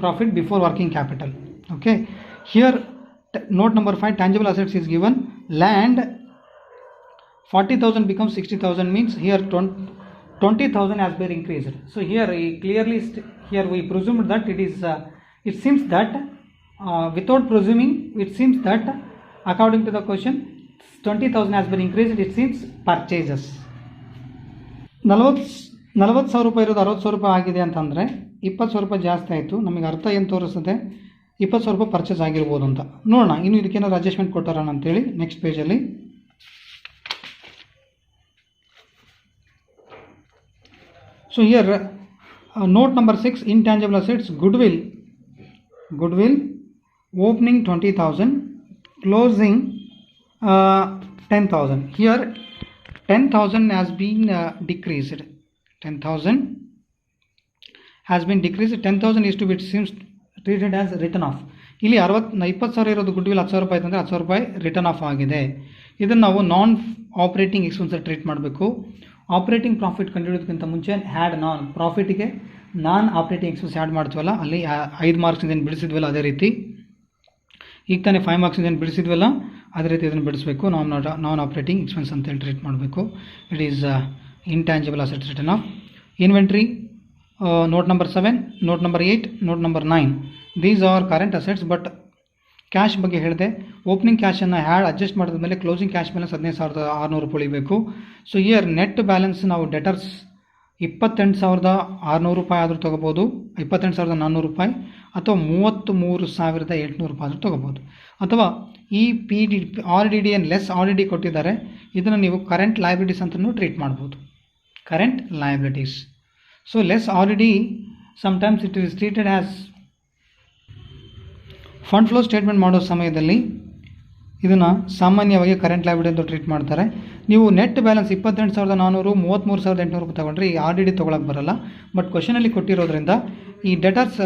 profit before working capital. Okay, here note number 5, tangible assets is given. Land 40,000 becomes 60,000 means here 20,000 has been increased. So here clearly here we presumed that it seems that without presuming it seems that according to the question 20,000 has been increased. It seems purchases 40,000 ರೂಪಾಯಿ ಇರೋದು 60,000 ರೂಪಾಯಿ ಆಗಿದೆ ಅಂತಂದರೆ 20,000 ರೂಪಾಯಿ ಜಾಸ್ತಿ ಆಯಿತು. ನಮಗೆ ಅರ್ಥ ಏನು ತೋರಿಸುತ್ತೆ, 20,000 ರೂಪಾಯಿ ಪರ್ಚೇಸ್ ಆಗಿರ್ಬೋದು ಅಂತ. ನೋಡೋಣ ಇನ್ನು ಇದಕ್ಕೇನಾದ್ರು ಅಡ್ಜಸ್ಟ್ಮೆಂಟ್ ಕೊಟ್ಟಾರ ಅಂತೇಳಿ ನೆಕ್ಸ್ಟ್ ಪೇಜಲ್ಲಿ. So here note number 6, intangible assets, goodwill opening 20,000, closing 10,000. Here 10,000 has been decreased. 10,000 has been decreased. 10,000 is to be treated as written off. ಇಲ್ಲಿ 20,000 ಇರೋದು ಗುಡ್ವಿಲ್ 10,000 ರೂಪಾಯಿ ಅಂತಂದರೆ 10,000 ರೂಪಾಯಿ ರಿಟರ್ನ್ ಆಫ್ ಆಗಿದೆ. ಇದನ್ನು ನಾವು ನಾನ್ ಆಪರೇಟಿಂಗ್ ಎಕ್ಸ್ಪೆನ್ಸ್ ಟ್ರೀಟ್ ಮಾಡಬೇಕು. ಆಪರೇಟಿಂಗ್ ಪ್ರಾಫಿಟ್ ಕಂಡುಹಿಡಿಯೋದಕ್ಕಿಂತ ಮುಂಚೆ ಪ್ರಾಫಿಟಿಗೆ ನಾನ್ ಆಪರೇಟಿಂಗ್ ಎಕ್ಸ್ಪೆನ್ಸ್ ಆ್ಯಡ್ ಮಾಡ್ತೀವಲ್ಲ, ಅಲ್ಲಿ 5 ಮಾರ್ಕ್ಸ್ ಏನು ಬಿಡಿಸಿದ್ವಲ್ಲ ಅದೇ ರೀತಿ ಈಗ ತಾನೇ 5 ಮಾರ್ಕ್ಸ್ ಏನು ಬಿಡಿಸಿದ್ವಲ್ಲ ಅದೇ ರೀತಿ ಇದನ್ನು ಬಿಡಿಸಬೇಕು. ನಾನ್ ಆಪರೇಟಿಂಗ್ ಎಕ್ಸ್ಪೆನ್ಸ್ ಅಂತೇಳಿ ಟ್ರೀಟ್ ಮಾಡಬೇಕು. It is intangible assets return of. Inventory note number 7, note number 8, note number 9 these are current assets. But cash ಬಗ್ಗೆ ಹೇಳಿದೆ, ಓಪನಿಂಗ್ ಕ್ಯಾಶನ್ನು ಅಡ್ಜಸ್ಟ್ ಮಾಡಿದ ಮೇಲೆ ಕ್ಲೋಸಿಂಗ್ ಕ್ಯಾಶ್ ಬ್ಯಾಲೆನ್ಸ್ 15,600 ರೂಪಾಯಿ ಉಳಿಬೇಕು. ಸೊ ಇಯರ್ ನೆಟ್ ಬ್ಯಾಲೆನ್ಸ್ ನಾವು debtors 28,600 ರೂಪಾಯಿ ಆದರೂ ತೊಗೋಬೋದು, 28,400 ರೂಪಾಯಿ, ಅಥವಾ 33,800 ರೂಪಾಯಿ ಆದರೂ ತೊಗೋಬೋದು. ಅಥವಾ ಈ RDD ಲೆಸ್ RDD ಕೊಟ್ಟಿದ್ದಾರೆ, ಇದನ್ನು ನೀವು ಕರೆಂಟ್ ಲಯಬಿಲಿಟೀಸ್ ಅಂತಲೂ ಟ್ರೀಟ್ ಮಾಡ್ಬೋದು. Current liabilities. So less RDD sometimes it is treated as fund flow statement ಮಾಡೋ ಸಮಯದಲ್ಲಿ ಇದನ್ನು ಸಾಮಾನ್ಯವಾಗಿ ಕರೆಂಟ್ ಲಯಬಿಲಿಟಿ ಅಂತ ಟ್ರೀಟ್ ಮಾಡ್ತಾರೆ. ನೀವು ನೆಟ್ ಬ್ಯಾಲೆನ್ಸ್ 28,400 33,800 ರೂಪಾಯಿ ತೊಗೊಂಡ್ರೆ ಈ RDD ತೊಗೊಳಕ್ಕೆ ಬರಲ್ಲ. ಬಟ್ ಕ್ವಶನಲ್ಲಿ ಕೊಟ್ಟಿರೋದ್ರಿಂದ ಈ ಡೆಟರ್ಸ್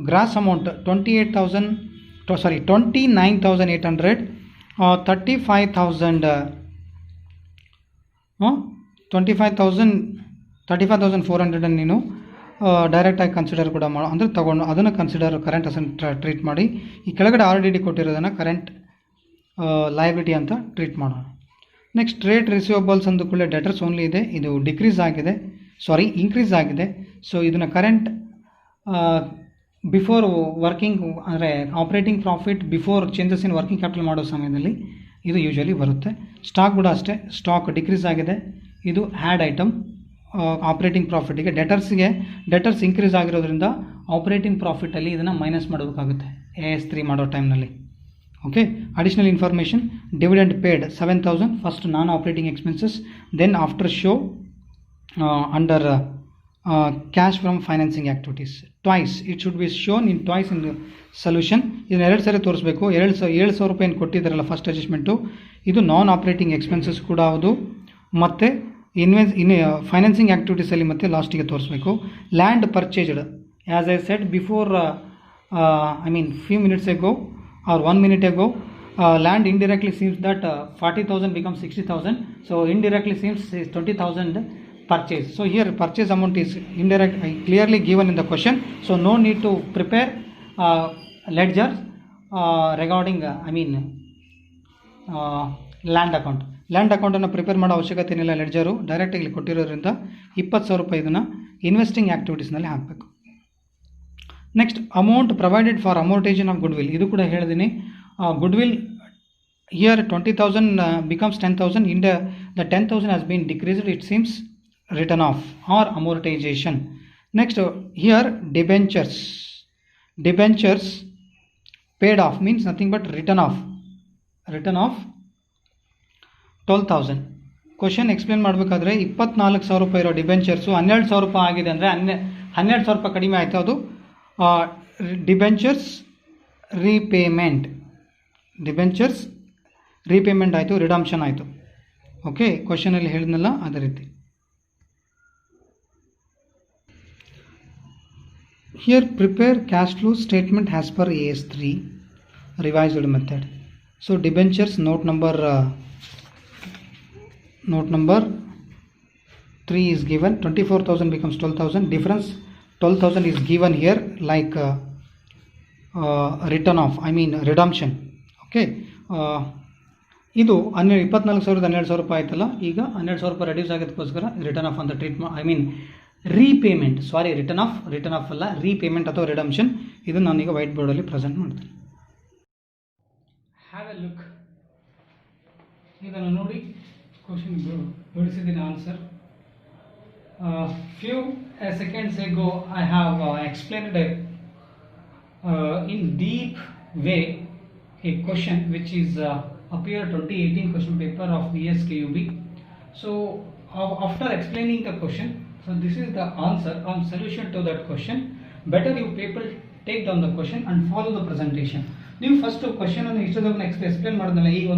ಗ್ರಾಸ್ ಅಮೌಂಟ್ 29,800 35,400 ನೀನು ಡೈರೆಕ್ಟಾಗಿ ಕನ್ಸಿಡರ್ ಕೂಡ ಮಾಡೋ ಅಂದರೆ ತೊಗೊಂಡು ಅದನ್ನು ಕನ್ಸಿಡರ್ ಕರೆಂಟ್ ಅಸೆಟ್ ಟ್ರೀಟ್ ಮಾಡಿ ಈ ಕೆಳಗಡೆ RDD ಕೊಟ್ಟಿರೋದನ್ನು ಕರೆಂಟ್ ಲಯಬಿಲಿಟಿ ಅಂತ ಟ್ರೀಟ್ ಮಾಡೋಣ. ನೆಕ್ಸ್ಟ್ ಟ್ರೇಡ್ ರಿಸೀವಬಲ್ಸ್ ಅಂದುಕೊಳ್ಳೆ ಡೆಟರ್ಸ್ ಓನ್ಲಿ ಇದೆ, ಇದು ಇನ್ಕ್ರೀಸ್ ಆಗಿದೆ. ಸೊ ಇದನ್ನು ಕರೆಂಟ್ ಬಿಫೋರ್ ವರ್ಕಿಂಗ್ ಅಂದರೆ operating profit before changes in working capital ಮಾಡೋ ಸಮಯದಲ್ಲಿ ಇದು ಯೂಶಲಿ ಬರುತ್ತೆ. ಸ್ಟಾಕ್ ಕೂಡ ಅಷ್ಟೇ, ಸ್ಟಾಕ್ ಡಿಕ್ರೀಸ್ ಆಗಿದೆ, ಇದು ಹ್ಯಾಡ್ ಐಟಮ್ ಆಪರೇಟಿಂಗ್ ಪ್ರಾಫಿಟಿಗೆ. ಡೆಟರ್ಸ್ ಇನ್ಕ್ರೀಸ್ ಆಗಿರೋದ್ರಿಂದ ಆಪರೇಟಿಂಗ್ ಪ್ರಾಫಿಟಲ್ಲಿ ಇದನ್ನು ಮೈನಸ್ ಮಾಡಬೇಕಾಗುತ್ತೆ AS3 ಮಾಡೋ ಟೈಮ್ನಲ್ಲಿ. Okay, additional information, dividend paid 7,000, first non operating expenses, then after show under cash from financing activities. Twice it should be shown in twice in solution. ಇದನ್ನು 2 ಸಾರಿ ತೋರಿಸಬೇಕು. 7,000 ರೂಪಾಯಿ ಏನು ಕೊಟ್ಟಿದ್ದಾರಲ್ಲ ಫಸ್ಟ್ ಅಡ್ಜಸ್ಟ್ಮೆಂಟು, ಇದು ನಾನ್ ಆಪರೇಟಿಂಗ್ ಎಕ್ಸ್ಪೆನ್ಸಸ್ ಕೂಡ ಹೌದು, ಮತ್ತು ಫೈನಾನ್ಸಿಂಗ್ ಆ್ಯಕ್ಟಿವಿಟೀಸಲ್ಲಿ ಮತ್ತೆ ಲಾಸ್ಟಿಗೆ ತೋರಿಸಬೇಕು. Land purchased as I said before few minutes ago or 1 minute ago, land indirectly seems that 40,000 becomes 60,000. So indirectly seems 20,000 purchase. So here purchase amount is clearly given in the question. So no need to prepare ledgers regarding land ಅಕೌಂಟನ್ನು prepare ಮಾಡೋ ಅವಶ್ಯಕತೆ ಏನಿಲ್ಲ. Ledger ಡೈರೆಕ್ಟಾಗಿ ಇಲ್ಲಿ ಕೊಟ್ಟಿರೋದ್ರಿಂದ 20,000 ರೂಪಾಯಿ ಇದನ್ನು investing ಆ್ಯಕ್ಟಿವಿಟೀಸ್ನಲ್ಲಿ ಹಾಕಬೇಕು. Next amount provided for amortisation of goodwill, ಇದು ಕೂಡ ಹೇಳಿದ್ದೀನಿ. Goodwill here 20,000 becomes 10,000. In the 10,000 has been decreased, it seems written off or amortization. Next here debentures paid off means nothing but written off 12,000. Question explain ಮಾಡಬೇಕಾದ್ರೆ 24,000 ರೂಪಾಯಿ ಇರೋ debentures 12,000 ರೂಪಾಯಿ ಆಗಿದೆ ಅಂದರೆ 12,000 ರೂಪಾಯಿ ಕಡಿಮೆ ಆಯಿತು. ಅದು ಡಿಬೆಂಚರ್ಸ್ ರೀಪೇಮೆಂಟ್ ಆಯಿತು, ರಿಡಂಪ್ಷನ್ ಆಯಿತು. ಓಕೆ, ಕ್ವಶನಲ್ಲಿ ಹೇಳಿದ್ನಲ್ಲ ಅದೇ ರೀತಿ. Here prepare cash flow statement as per AS3 revised method. So debentures note number 3 is given. 24,000 becomes 12,000. Difference 12,000 is given here like written off, I mean redemption. Okay, ಇದು 24,000 12,000 ರೂಪಾಯಿ ಆಯ್ತಲ್ಲ, ಈಗ 12,000 ರೂಪಾಯಿ ರೆಡ್ಯೂಸ್ ಆಗೋದಕ್ಕೋಸ್ಕರ ರಿಟರ್ನ್ ಆಫ್ ಅಂತ treatment, I mean repayment, sorry return off ಅಲ್ಲ, repayment ಅಥವಾ redemption. ಇದನ್ನು ನಾನೀಗ ವೈಟ್ ಬೋರ್ಡಲ್ಲಿ ಪ್ರೆಸೆಂಟ್ ಮಾಡ್ತೀನಿ. ಹ್ಯಾವ್ ಎ ಲುಕ್, ಇದನ್ನು ನೋಡಿ ಕ್ವಶನ್ ಬಿಡಿಸಿದ್ದೀನಿ answer. Few seconds ago I have explained in deep way a question which is appeared 2018 question paper of VSKUB. So after explaining the question, so this is the answer and solution to that question. Better you people take down the question and follow the presentation. ನೀವು first question ಅನ್ನು ಇಷ್ಟೊಂದು explain ಮಾಡಿದ್ನಲ್ಲ, ಈಗ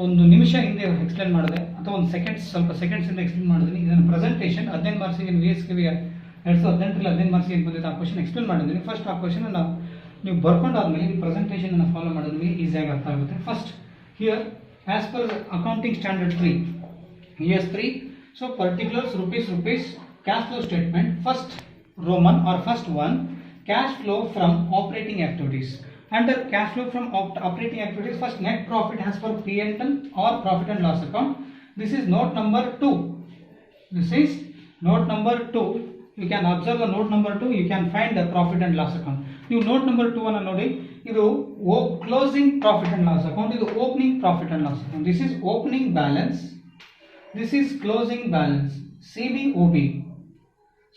ಒಂದು ನಿಮಿಷ ಹಿಂದೆ explain ಮಾಡಿದೆ ಅಥವಾ ಒಂದು ಸ್ವಲ್ಪ ಸೆಕೆಂಡ್ಸ್ ಇಂದ ಎಕ್ಸ್ಪ್ಲೇನ್ ಮಾಡಿದ್ದೀನಿ. ಇದನ್ನು ಪ್ರೆಸೆಂಟೇಷನ್ 15 ಮಾರ್ಕ್ಸಿಗೆ VSKB 2018 15 ಮಾರ್ಕ್ಸಿಗೆ ಏನು ಬಂದಿತ್ತು ಆ ಕ್ವಶನ್ ಎಕ್ಸ್ಪ್ಲೇನ್ ಮಾಡಿದ್ದೀನಿ. ಫಸ್ಟ್ ಆ ಕ್ವಶನ್ ಅನ್ನು ನೀವು ಬರ್ಕೊಂಡಾದ್ಮೇಲೆ ನೀವು ಪ್ರೆಸೆಂಟೇಷನ್ ಅನ್ನು ಫಾಲೋ ಮಾಡಿದ್ರೆ ಈಸಿಯಾಗಿ ಅರ್ಥ ಆಗುತ್ತೆ. First here as per accounting standard 3 ES3, so particulars rupees cash flow statement, first Roman or first one, cash flow from operating activities. Under cash flow from operating activities, first net profit as per P&L or profit and loss account. This is note number 2. You can observe the note number 2. You can find the profit and loss account. You note number 2 ಅನ್ನು ನೋಡಿ, ಇದು closing profit and loss account, ಇದು opening profit and loss account. This is opening balance, this is closing balance, CBOB.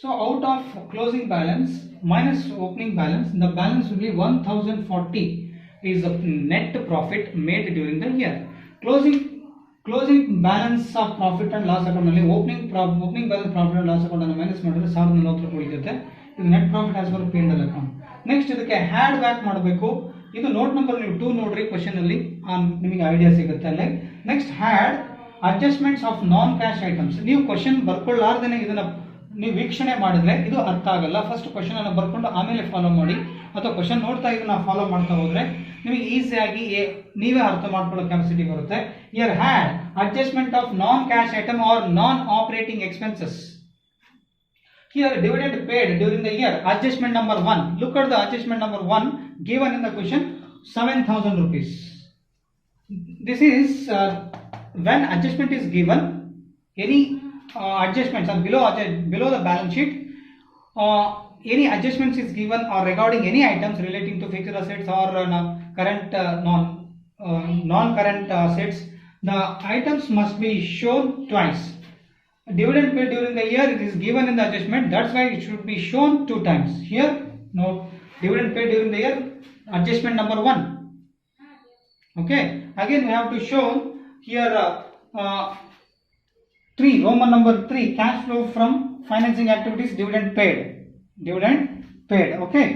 So out of closing balance minus opening balance, the balance will be 1,040 is the net profit made during the year. Closing balance of profit and loss account ನಲ್ಲಿ opening balance profit and loss account ಅನ್ನು minus ಮಾಡಿದ್ರೆ 1,040 ರೂಪಾಯಿ ಉಳಿಯುತ್ತೆ. ಇದು net profit as per P&L account. Next ಇದಕ್ಕೆ had back ಮಾಡಬೇಕು. ಇದು note number ನೀವು 2 ನೋಡ್ರಿ, ಕ್ವಶನ್ ಅಲ್ಲಿ ನಿಮಗೆ ಐಡಿಯಾ ಸಿಗುತ್ತೆ ಅಲ್ಲೇ. Next had adjustments of non cash items. ನೀವು ಕ್ವಶನ್ ಬರ್ಕೊಳ್ಳಾರ್ದೇನೆ ಇದನ್ನ ನೀವು ವೀಕ್ಷಣೆ ಮಾಡಿದ್ರೆ ಇದು ಅರ್ಥ ಆಗಲ್ಲ. ಫಸ್ಟ್ ಕ್ವಶನ್ ಅನ್ನು ಬರ್ಕೊಂಡು ಆಮೇಲೆ ಫಾಲೋ ಮಾಡಿ, ಅಥವಾ ಕ್ವಶನ್ ನೋಡ್ತಾ ಇದನ್ನ ಫಾಲೋ ಮಾಡ್ತಾ ಹೋದ್ರೆ ನಿಮಗೆ ಈಸಿಯಾಗಿ ನೀವೇ ಅರ್ಥ ಮಾಡ್ಕೊಳ್ಳೋ ಕೆಪಾಸಿಟಿ ಬರುತ್ತೆ. Here had adjustment of non cash item or non operating expenses. Here dividend paid during the year, adjustment number 1. Look at the adjustment number 1 given in the question, 7,000 rupees. This is when adjustment is given, any adjustments are below the balance sheet, any adjustments is given or regarding any items relating to fixed assets or current non-current assets, the items must be shown twice. Dividend paid during the year, it is given in the adjustment, that's why it should be shown 2 times. Here note dividend paid during the year, adjustment number 1. Okay, again we have to show here 3, Roman number 3, cash flow from financing activities, dividend paid. Okay,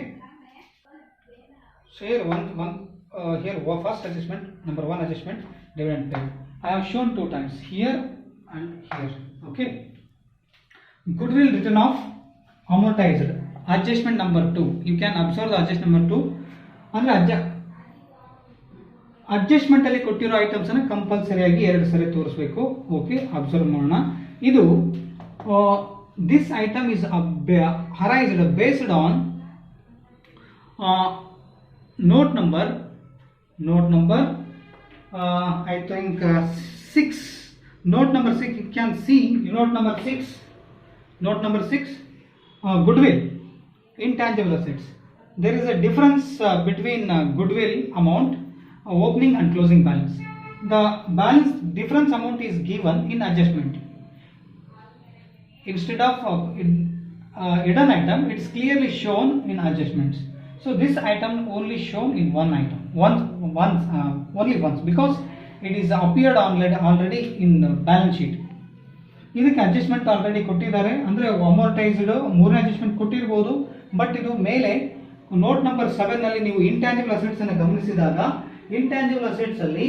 so here here first adjustment, number 1 adjustment, dividend paid, I have shown 2 times, here and here. Okay, goodwill written off, amortized, adjustment number 2. You can observe the adjustment number 2. ಅಂದ್ರೆ adjustment ಅಲ್ಲಿ ಕೊಟ್ಟಿರೋ items ಅನ್ನು compulsory ಆಗಿ 2 ಸರಿ ತೋರಿಸಬೇಕು. Okay, observe ಮಾಡೋಣ. ಇದು this item is arised based on note number I think 6. Note number 6, you can see note number 6, goodwill. intangible assets. There is a difference between goodwill amount, opening and closing balance. The balance difference amount is given in adjustment. Instead of hidden item, it is clearly shown in adjustments. So this item only shown in one item, only once, because it is appeared already in the balance sheet. ಇದಕ್ಕೆ adjustment already ಕೊಟ್ಟಿದ್ದಾರೆ, ಅಂದರೆ ಅಮೋರ್ಟೈಸ್ಡ್ ಮೂರನೇ adjustment ಕೊಟ್ಟಿರ್ಬೋದು. But ಇದು ಮೇಲೆ note number 7 ನಲ್ಲಿ ನೀವು intangible assets ಅನ್ನು ಗಮನಿಸಿದಾಗ, ಇಂಟ್ಯಾಂಜಿಬಲ್ ಅಸೆಟ್ಸ್ ಅಲ್ಲಿ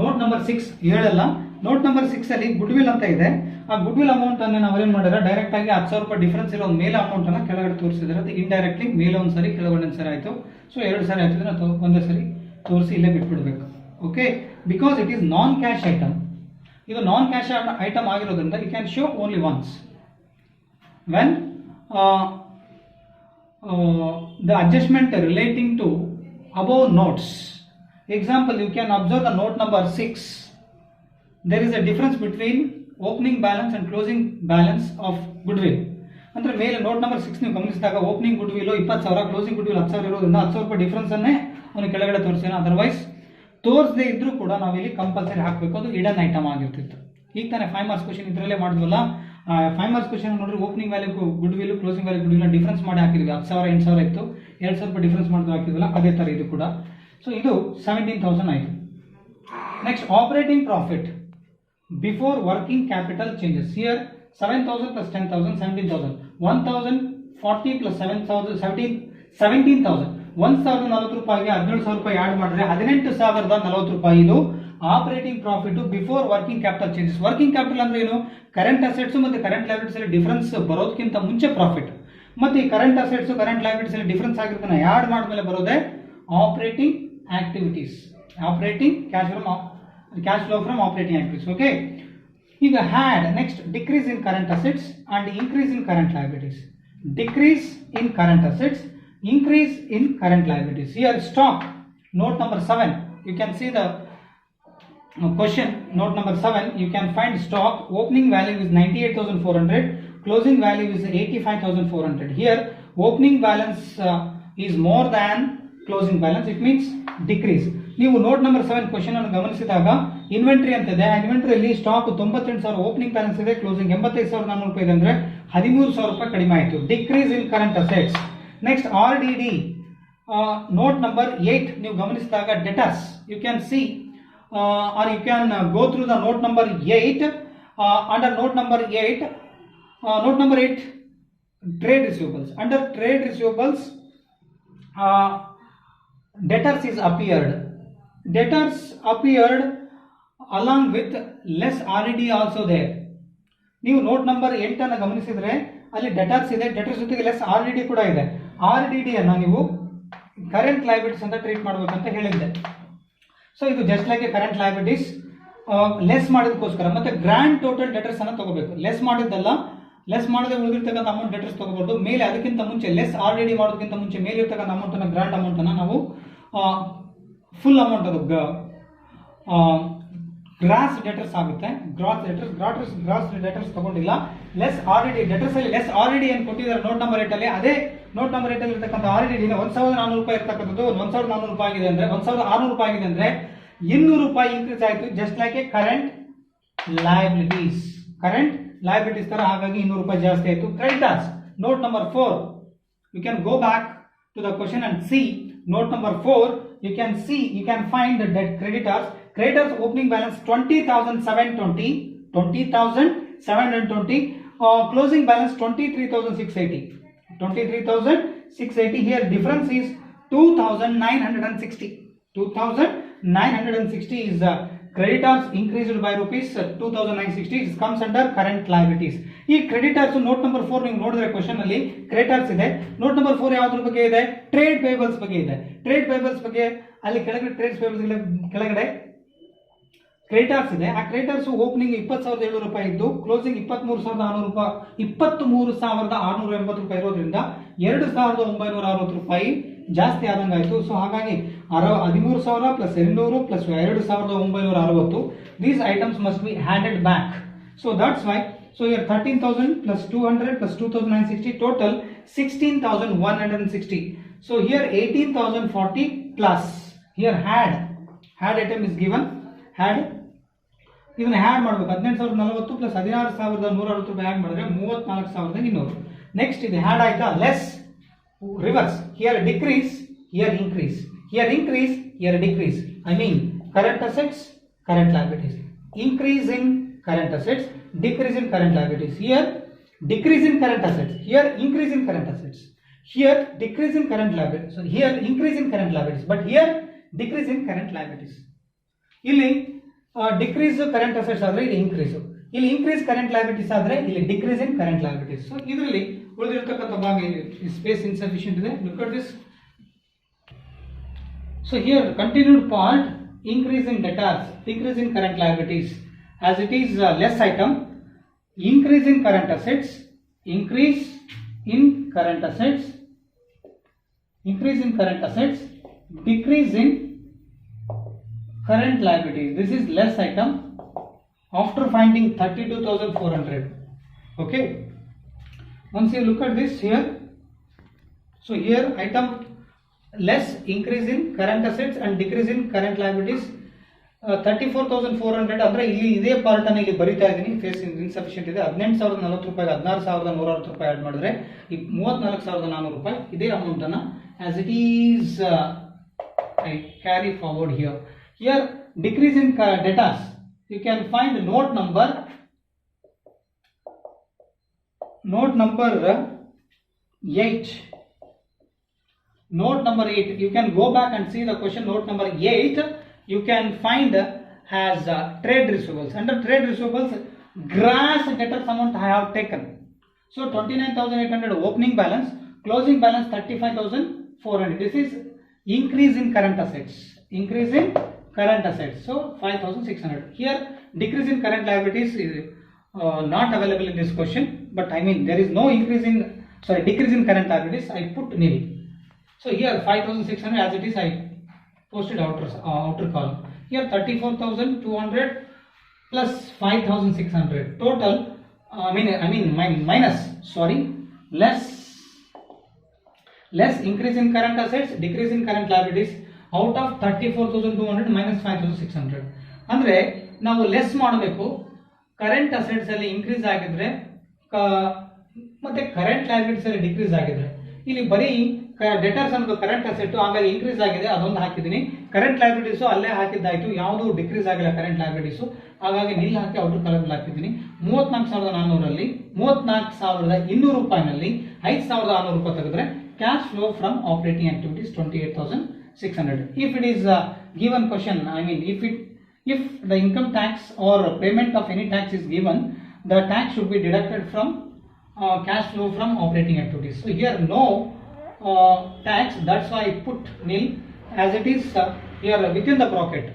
ನೋಟ್ ನಂಬರ್ 6 ಹೇಳಲ್ಲ, ನೋಟ್ ನಂಬರ್ 6 ಅಲ್ಲಿ ಗುಡ್ವಿಲ್ ಅಂತ ಇದೆ. ಆ ಗುಡ್ವಿಲ್ ಅಮೌಂಟ್ ಅನ್ನು ನಾವು ಏನು ಮಾಡಿದ್ರೆ ಡೈರೆಕ್ಟ್ ಆಗಿ 10,000 ರೂಪಾಯಿ ಡಿಫರೆನ್ಸ್ ಇರೋ ಮೇಲೆ ಅಮೌಂಟ್ ಅನ್ನು ಕೆಳಗಡೆ ತೋರಿಸಿದ್ರೆ, ಅದು ಇಂಡೈರೆಕ್ಟ್ಲಿ ಮೇಲೆ ಒಂದು ಸರಿ ಕೆಳಗಡೆ ಒಂದು ಸರಿ ಆಯಿತು. ಸೊ 2 ಸಾರಿ ಆಯ್ತಿದ್ರೆ ಅಥವಾ ಒಂದೇ ಸರಿ ತೋರಿಸಿ ಇಲ್ಲೇ ಬಿಟ್ಬಿಡ್ಬೇಕು. Okay, because it is non cash item. ಇದು ನಾನ್ ಕ್ಯಾಶ್ ಐಟಮ್ ಆಗಿರೋದ್ರಿಂದ you can show only once when the adjustment relating to above notes. Example, you can observe the note number 6. There is a difference between opening balance and closing balance of goodwill. ಅಂದ್ರೆ ಮೇಲೆ note number 6 ನೀವು ಗಮನಿಸಿದಾಗ opening goodwill 20,000, closing goodwill 10,000 ಇರೋದ್ರಿಂದ 10,000 ರೂಪಾಯಿ difference ಅನ್ನೇ ಅವನು ಕೆಳಗಡೆ ತೋರಿಸ್ತಾನೆ. ಅದರ್ವೈಸ್ ತೋರಿಸದೇ ಇದ್ರೂ ಕೂಡ ನಾವಿಲ್ಲಿ ಕಂಪಲ್ಸರಿ ಹಾಕಬೇಕು, ಅದು ಹಿಡನ್ ಐಟಮ್ ಆಗಿರ್ತಿತ್ತು. ಈಗ ತಾನೇ 5 ಮಾರ್ಕ್ಸ್ ಕ್ವಶನ್ ಇದರಲ್ಲೇ ಮಾಡಿದ್ವಲ್ಲ, 5 ಮಾರ್ಕ್ಸ್ ಕ್ವಶನ್ ನೋಡ್ರಿ, opening value goodwill, closing value goodwill difference ಮಾಡಿ ಹಾಕಿದ್ವಿ. 10,000 8,000 ಇತ್ತು, 2,000 ರೂಪಾಯಿ ಡಿಫರೆನ್ಸ್ ಮಾಡಿದ್ವಿ ಹಾಕಿದ್ವಲ್ಲ, ಅದೇ ಥರ ಇದು ಕೂಡ. ಸೊ ಇದು 17,000 ಆಯಿತು. Next operating profit before working capital changes. Here 7,000 plus 10,000 17,000, 1,040 plus 7,000 17,000. 1,040 ರೂಪಾಯಿಗೆ 17,000 ರೂಪಾಯಿ ಆಡ್ ಮಾಡಿದ್ರೆ 18,040 ರೂಪಾಯಿ ಇದು operating profit before working capital changes. Working capital ಅಂದ್ರೆ ಏನು? ಕರೆಂಟ್ ಅಸೆಟ್ಸ್ ಮತ್ತು ಕರೆಂಟ್ ಲಯಬಿಲಿಟೀಸ್ ಅಲ್ಲಿ ಡಿಫರೆನ್ಸ್ ಬರೋದಕ್ಕಿಂತ ಮುಂಚೆ ಪ್ರಾಫಿಟ್, ಮತ್ತೆ ಈ ಕರೆಂಟ್ ಅಸೆಟ್ಸ್ ಕರೆಂಟ್ ಲಯಬಿಲಿಟೀಸ್ ಅಲ್ಲಿ ಡಿಫರೆನ್ಸ್ ಆಗಿರ್ತಾನೆ ಆಡ್ ಮಾಡಿದ್ಮೇಲೆ ಬರೋದೇ operating activities, operating cash flow from operating activities. Okay, ಈಗ add next decrease in current assets and increase in current liabilities. Decrease in current assets, increase in current liabilities. Here stock, note number 7, you can see the question. Note number 7, you can find stock opening value is 98,400, closing value is 85,400. Here opening balance is more than closing balance, it means decrease. ನೀವು note number 7 question ಅನ್ನು ಗಮನಿಸಿದಾಗ inventory ಅಂತ ಇದೆ. ಆ ಇನ್ವೆಂಟರಿಯಲ್ಲಿ stock 98,000 opening balance ಇದೆ, closing 85,400 ರೂಪಾಯಿ ಇದೆ, ಅಂದ್ರೆ 13,000 ರೂಪಾಯಿ ಕಡಿಮೆ ಆಯಿತು. Decrease in current assets. Next RDD, note number 8 ನೀವು ಗಮನಿಸಿದಾಗ debtors, you can see or you can go through the note number 8. Under note number 8, trade receivables. Under trade receivables, debtors is appeared. Debtors appeared along with less RDD also there. ನೀವು note number 8 ಅನ್ನು ಗಮನಿಸಿದ್ರೆ ಅಲ್ಲಿ debtors ಇದೆ, debtors ಜೊತೆಗೆ less RDD ಕೂಡ ಇದೆ. RDD ಅನ್ನು ನೀವು ಕರೆಂಟ್ ಲಯಬಿಲಿಟೀಸ್ ಅಂತ ಟ್ರೀಟ್ ಮಾಡಬೇಕಂತ ಹೇಳಿದ್ದೆ. ಸೊ ಇದು just like a current liabilities, less ಮಾಡೋದಕ್ಕೋಸ್ಕರ. ಮತ್ತೆ ಗ್ರ್ಯಾಂಡ್ ಟೋಟಲ್ ಡೆಟರ್ಸ್ ಅನ್ನು ತಗೋಬೇಕು. ಲೆಸ್ ಮಾಡಿದ್ದಲ್ಲ, ಲೆಸ್ ಮಾಡದೆ ಉಳಿದಿರ್ತಕ್ಕಂಥ ಅಮೌಂಟ್ ಡೆಟರ್ಸ್ ತಗೋಬಹುದು. ಮೇಲೆ ಅದಕ್ಕಿಂತ ಮುಂಚೆ ಲೆಸ್ RDD ಮಾಡೋದಕ್ಕಿಂತ ಮುಂಚೆ ಮೇಲೆ ಇರ್ತಕ್ಕಂಥ ಅಮೌಂಟ್ ಅನ್ನು, ಗ್ರ್ಯಾಂಡ್ ಅಮೌಂಟ್ ಅನ್ನು ನಾವು ಫುಲ್ ಅಮೌಂಟ್, ಅದು ಗ್ರಾಸ್ ಡೆಟರ್ಸ್ ಆಗುತ್ತೆ. ಗ್ರಾಸ್ ಡೆಟರ್ಸ್ ತಗೊಂಡಿಲ್ಲ. ಲೆಸ್ RDD ಡೆಟರ್ಸ್ ಅಲ್ಲಿ ಲೆಸ್ RDD ಏನು ಕೊಟ್ಟಿದ್ದಾರೆ ನೋಟ್ ನಂಬರ್ 8 ಅಲ್ಲಿ, ಅದೇ ನೋಟ್ ನಂಬರ್ 8 ಅಲ್ಲಿ ಇರತಕ್ಕಂಥ RDD 1,400 ರೂಪಾಯಿ ಇರತಕ್ಕಂಥದ್ದು 1,400 ರೂಪಾಯಿ ಆಗಿದೆ ಅಂದ್ರೆ 1,600 ರೂಪಾಯಿ ಆಗಿದೆ ಅಂದ್ರೆ 200 ರೂಪಾಯಿ ಇನ್ಕ್ರೀಸ್ ಆಯಿತು. Just like a current liabilities ತರ, ಹಾಗಾಗಿ 200 ರೂಪಾಯಿ ಜಾಸ್ತಿ ಆಯಿತು. Creditors, note number 4, you can go back to the question and see. Note number 4, you can find the debt creditors opening balance 20,720, closing balance 23,680. Here difference is 2,960 is the creditors increased by rupees 2,960. It comes under current liabilities. ಈ creditors note number 4 ನೀವು ನೋಡಿದ್ರೆ question ಅಲ್ಲಿ creditors ಇದೆ. Note number 4 ಯಾವ್ದ್ರ ಬಗ್ಗೆ ಇದೆ? Trade payables ಬಗ್ಗೆ ಇದೆ. ಟ್ರೇಡ್ ಪೇಬಲ್ಸ್ ಬಗ್ಗೆ ಅಲ್ಲಿ ಕೆಳಗಡೆ ಟ್ರೇಡ್ ಪೇಬಲ್ಸ್ ಕೆಳಗಡೆ ಕ್ರೆಡಿಟರ್ಸ್ ಇದೆ. ಆ ಕ್ರೆಡಿಟರ್ಸ್ ಓಪನಿಂಗ್ 20,700 ರೂಪಾಯಿ ಇದ್ದು, ಕ್ಲೋಸಿಂಗ್ 23,680 ರೂಪಾಯಿ ಇರೋದ್ರಿಂದ 2,960 ರೂಪಾಯಿ ಜಾಸ್ತಿ ಆದಂಗಾಯ್ತು. ಸೊ ಹಾಗಾಗಿ 13,000 plus 200 plus 2,960, these items must be handed back. So that's why, so here 13,000 plus 200 plus 2,960, total 16,160. So here 18,040 plus. Here had item is given. Had ಇದನ್ನ ಹ್ಯಾಡ್ ಮಾಡಬೇಕು 18,040 ಪ್ಲಸ್ 16,160 ರೂಪಾಯಿ ಹ್ಯಾಡ್ ಮಾಡಿದ್ರೆ 34,200. ನೆಕ್ಸ್ಟ್ ಇದು ಹ್ಯಾಡ್ ಆಯ್ತಾ, less reverse, here decrease, here increase, here increase, here decrease. I mean current assets, current liabilities, increase in current assets, decrease in current liabilities. Here decrease in current assets, here increase in current assets, here decrease in current liabilities. So here increase in current liabilities, but here decrease in current liabilities. ಇಲ್ಲಿ decrease current assets ಆದ್ರೆ ಇಲ್ಲಿ increase, ಇಲ್ಲಿ increase current liabilities ಆದ್ರೆ ಇಲ್ಲಿ decrease in current liabilities. So ಇದರಲ್ಲಿ ಉಳಿದಿರತಕ್ಕಂಥ ಭಾಗ space insufficient ಇದೆ. Look at this. So here continued part, increase in debtors, decrease in current liabilities, as it is less item, increase in current assets, increase in current assets, increase in current assets, decrease in current liabilities. This is less item after finding 32,400. Okay, once you look at this here, so here item less, increase in current assets and decrease in current liabilities, 34,400 ಅಂದ್ರೆ ಇಲ್ಲಿ ಇದೇ part ಅನ್ನು ಇಲ್ಲಿ ಬರಿತಾ ಇದ್ದೀನಿ. Face insufficient ಇದೆ. 18,040 ರೂಪಾಯಿಗೆ 16,160 ರೂಪಾಯಿ ಆಡ್ ಮಾಡಿದ್ರೆ 34,400 ರೂಪಾಯಿ. ಇದೇ ಅಮೌಂಟ್ ಅನ್ನ as it is I carry forward here. Here decrease in debtors, you can find note number 8. Note number 8, you can go back and see the question. Note number 8 you can find has trade receivables. Under trade receivables, gross debtors amount I have taken. So 29,800 opening balance, closing balance 35,400. This is increase in current assets, increase in current assets. So 5,600. Here decrease in current liabilities is not available in this question, but I mean there is no decrease in current liabilities. I put nil. So here 5,600 as it is, I posted outer column. Here 34,200 plus 5,600 total. Less increase in current assets, decrease in current liabilities. Out of 34,200 minus 5,600. ಅಂದ್ರೆ ನಾವು less ಮಾಡಬೇಕು. Current assets ಅಲ್ಲಿ increase ಆಗಿದ್ರೆ ಮತ್ತೆ current liabilities ಅಲ್ಲಿ decrease ಆಗಿದ್ರೆ, ಇಲ್ಲಿ ಬರೀ ಡೆಟರ್ಸ್ ಅನ್ನೋದು ಕರೆಂಟ್ ಅಸೆಟ್ ಹಾಗಾಗಿ ಇನ್ಕ್ರೀಸ್ ಆಗಿದೆ, ಅದೊಂದು ಹಾಕಿದ್ದೀನಿ. ಕರೆಂಟ್ ಲಯಬಿಲಿಟೀಸು ಅಲ್ಲೇ ಹಾಕಿದ್ದಾಯ್ತು, ಯಾವುದು ಡಿಕ್ರೀಸ್ ಆಗಿಲ್ಲ ಕರೆಂಟ್ ಲಯಬಿಲಿಟೀಸು, ಹಾಗಾಗಿ ನಿಲ್ ಹಾಕಿ ಔಟರ್ ಕಾಲಮ್ ಹಾಕಿದ್ದೀನಿ. 34,400 34,200 ರೂಪಾಯಿನಲ್ಲಿ 5,600 ರೂಪಾಯಿ ತೆಗೆದ್ರೆ cash flow from operating activities 28,600. If it is a given question, I mean if the income tax or payment of any tax is given, the tax should be deducted from cash flow from operating activities. So here no tax, that's why I put nil as it is here within the bracket.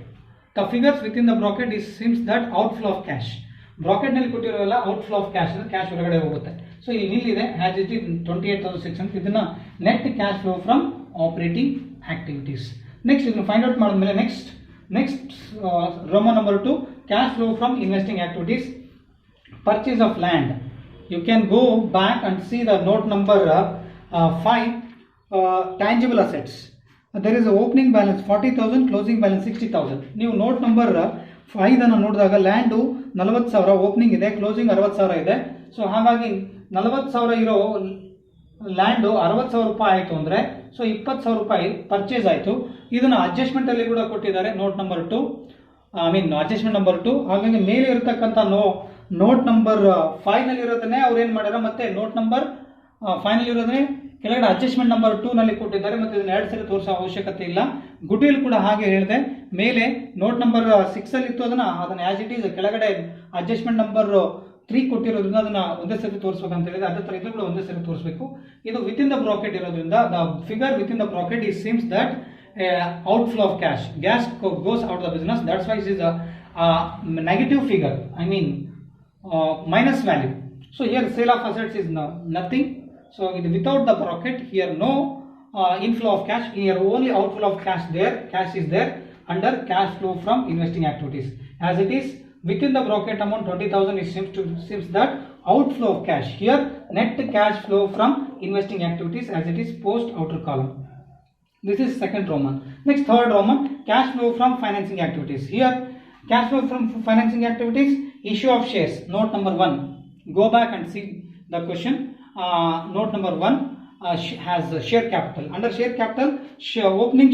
The figures within the bracket seems that outflow of cash. Bracket ನಲ್ಲಿ ಕೊಟ್ಟಿರೋಲ್ಲ outflow of cash ಅಂದ್ರೆ cash ಹೊರಗಡೆ ಹೋಗುತ್ತೆ. So ಇಲ್ಲಿ ನಿಲ್ ಇದೆ as it is 28,600. ಇದನ್ನ net cash flow from operating activities. Next ಇದನ್ನ find out ಮಾಡಿದ್ಮೇಲೆ next Roman number 2, cash flow from investing activities. Purchase of land. You can go back and see the note number 5, tangible assets. There is a opening balance 40,000, closing balance 60,000. ನೀವು note number 5 ಅನ್ನು ನೋಡಿದಾಗ land 40,000 opening ಇದೆ, closing 60,000 ಇದೆ. So ಹಾಗಾಗಿ 40,000 ಇರೋ land 60,000 ರೂಪಾಯಿ ಆಯಿತು ಅಂದರೆ, ಸೊ 20,000 ರೂಪಾಯಿ ಪರ್ಚೇಸ್ ಆಯಿತು. ಇದನ್ನು ಅಡ್ಜಸ್ಟ್ಮೆಂಟ್ ಅಲ್ಲಿ ಕೂಡ ಕೊಟ್ಟಿದ್ದಾರೆ, ನೋಟ್ ನಂಬರ್ 2, ಅಡ್ಜಸ್ಟ್ಮೆಂಟ್ ನಂಬರ್ 2. ಹಾಗಾಗಿ ಮೇಲೆ ಇರತಕ್ಕಂಥ ನೋಟ್ ನಂಬರ್ 5 ನಲ್ಲಿ ಇರೋದನ್ನೇ ಅವ್ರು ಏನು ಮಾಡ್ಯಾರ, ಮತ್ತೆ ನೋಟ್ ನಂಬರ್ 5 ನಲ್ಲಿ ಇರೋದನ್ನೇ ಕೆಳಗಡೆ ಅಡ್ಜಸ್ಟ್ಮೆಂಟ್ ನಂಬರ್ 2 ನಲ್ಲಿ ಕೊಟ್ಟಿದ್ದಾರೆ. ಮತ್ತೆ ಇದನ್ನ 2 ಸರಿ ತೋರಿಸೋ ಅವಶ್ಯಕತೆ ಇಲ್ಲ. ಗುಡ್ವಿಲ್ ಕೂಡ ಹಾಗೆ ಹೇಳಿದೆ, ಮೇಲೆ ನೋಟ್ ನಂಬರ್ 6 ಅಲ್ಲಿ ಇತ್ತು, ಅದನ್ನ ಆಸ್ ಇಟ್ ಈಸ್ ಕೆಳಗಡೆ ಅಡ್ಜಸ್ಟ್ಮೆಂಟ್ ನಂಬರ್ 3 ಕೊಟ್ಟಿರೋದ್ರಿಂದ ಅದನ್ನ ಒಂದೇ ಸರಿ ತೋರಿಸಬೇಕಂತ ಹೇಳಿದ್ರೆ, ಅದೇ ತರ ಇದು ಕೂಡ ಒಂದೇ ಸರಿ ತೋರಿಸಬೇಕು. ಇದು ವಿತಿನ್ ದ ಬ್ರಾಕೆಟ್ ಇರೋದ್ರಿಂದ the figure within the bracket is seems that outflow of cash goes out of the business. That's why it is a negative figure, I mean minus value. So here sale of assets is nothing. So without the bracket, here no inflow of cash, here only outflow of cash is there under cash flow from investing activities. As it is within the brocket amount 20,000 it seems that outflow of cash. Here net cash flow from investing activities as it is post outer column. This is second Roman. Next third Roman, cash flow from financing activities. Here cash flow from financing activities, issue of shares. Note number 1. Go back and see the question. Note number 1 has share capital. Under share capital, opening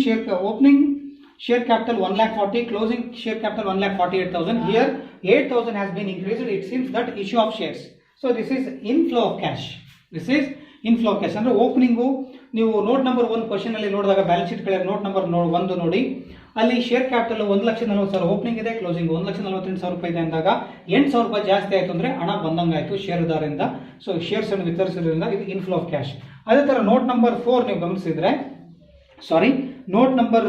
share capital 1,40,000, closing share capital 1,48,000. Here 8,000 has been increased. It seems that issue of shares. So this is inflow of cash. This is inflow of cash. Andre opening ನೀವು note number 1 question ಅಲ್ಲಿ ನೋಡಿದಾಗ balance sheet ಕೆಳಗೆ note number 1 ನೋಡಿ, ಅಲ್ಲಿ share capital 1,40,000 opening ಇದೆ, closing 1,48,000 ರೂಪಾಯಿ ಇದೆ ಅಂದಾಗ 8,000 ರೂಪಾಯಿ ಜಾಸ್ತಿ ಆಯಿತು ಅಂದರೆ ಹಣ ಬಂದಂಗಾಯಿತು ಶೇರುದಾರರಿಂದ. ಸೊ ಶೇರ್ಸ್ ಅನ್ನು ವಿತರಿಸೋದ್ರಿಂದ ಇದು ಇನ್ಫ್ಲೋ ಆಫ್ ಕ್ಯಾಶ್. ಅದೇ ಥರ ನೋಟ್ ನಂಬರ್ 4 ನೀವು ಗಮನಿಸಿದ್ರೆ, ನೋಟ್ ನಂಬರ್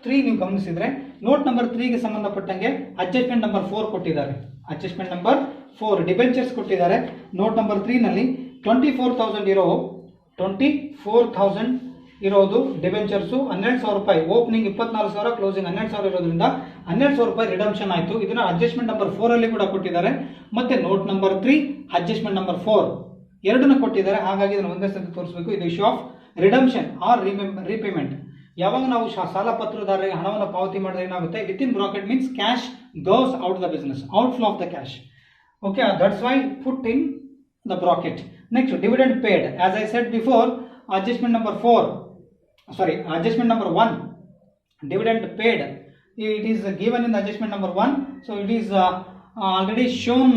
3 ನೀವು ಗಮನಿಸಿದ್ರೆ, ನೋಟ್ ನಂಬರ್ 3ಗೆ ಸಂಬಂಧಪಟ್ಟಂಗೆ ಅಡ್ಜಸ್ಟ್ಮೆಂಟ್ ನಂಬರ್ 4 ಕೊಟ್ಟಿದ್ದಾರೆ. ಅಡ್ಜಸ್ಟ್ಮೆಂಟ್ ನಂಬರ್ 4 ಡಿಬೆಂಚರ್ಸ್ ಕೊಟ್ಟಿದ್ದಾರೆ. ನೋಟ್ ನಂಬರ್ 3 ನಲ್ಲಿ 24,000 ಇರೋದು ಡಿಬೆಂಚರ್ಸು 12,000 ರೂಪಾಯಿ, ಓಪನಿಂಗ್ 24,000, ಕ್ಲೋಸಿಂಗ್ 12,000 ಇರೋದ್ರಿಂದ 12,000 ರೂಪಾಯಿ ರಿಡಂಪ್ಷನ್ ಆಯಿತು. ಇದನ್ನ ಅಡ್ಜಸ್ಟ್ಮೆಂಟ್ ನಂಬರ್ 4 ಅಲ್ಲಿ ಕೂಡ ಕೊಟ್ಟಿದ್ದಾರೆ. ಮತ್ತೆ ನೋಟ್ ನಂಬರ್ 3 ಅಡ್ಜಸ್ಟ್ಮೆಂಟ್ ನಂಬರ್ 4 ಎರಡನ್ನ ಕೊಟ್ಟಿದ್ದಾರೆ. ಹಾಗಾಗಿ ಇದನ್ನು ಒಂದೇ ಸತಿ ತೋರಿಸಬೇಕು. ಇದು issue of redemption or repayment. ಯಾವಾಗ ನಾವು ಸಾಲ ಪತ್ರದಾರರಿಗೆ ಹಣವನ್ನು ಪಾವತಿ ಮಾಡಿದ್ರೆ ಏನಾಗುತ್ತೆ, with in bracket means cash goes out the business, outflow of the cash. Okay, that's why put in the bracket. Next, dividend paid. As I said before, adjustment number 1, dividend paid. It is given in the adjustment number 1. So it is already shown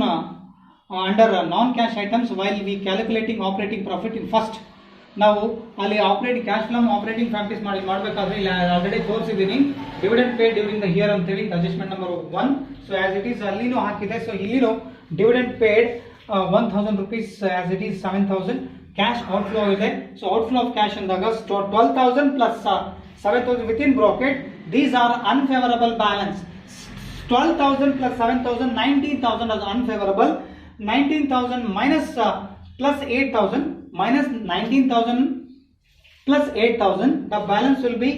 under non-cash items while we calculating operating profit in first. ನಾವು ಅಲ್ಲಿ operating cash flow operating practice ಮಾಡಬೇಕಾದ್ರೆ ಇಲ್ಲಿ already ತೋರಿಸಿದ್ದೀನಿ dividend paid during the year ಅಂತ ಹೇಳಿ adjustment number 1. So as it is ಅಲ್ಲಿನೂ ಹಾಕಿದೆ. So ಇಲ್ಲಿನೂ dividend paid 1,000 rupees as it is 7,000 cash outflow ಇದೆ. ಸೊ ಔಟ್ಫ್ಲೋ ಆಫ್ ಕ್ಯಾಶ್ ಅಂದಾಗ 12,000 plus 7,000 within bracket. These are unfavorable balance. 12,000 plus 7,000, 19,000 as unfavorable. 19,000 minus plus 8,000 minus 19,000 plus 8,000, the balance will be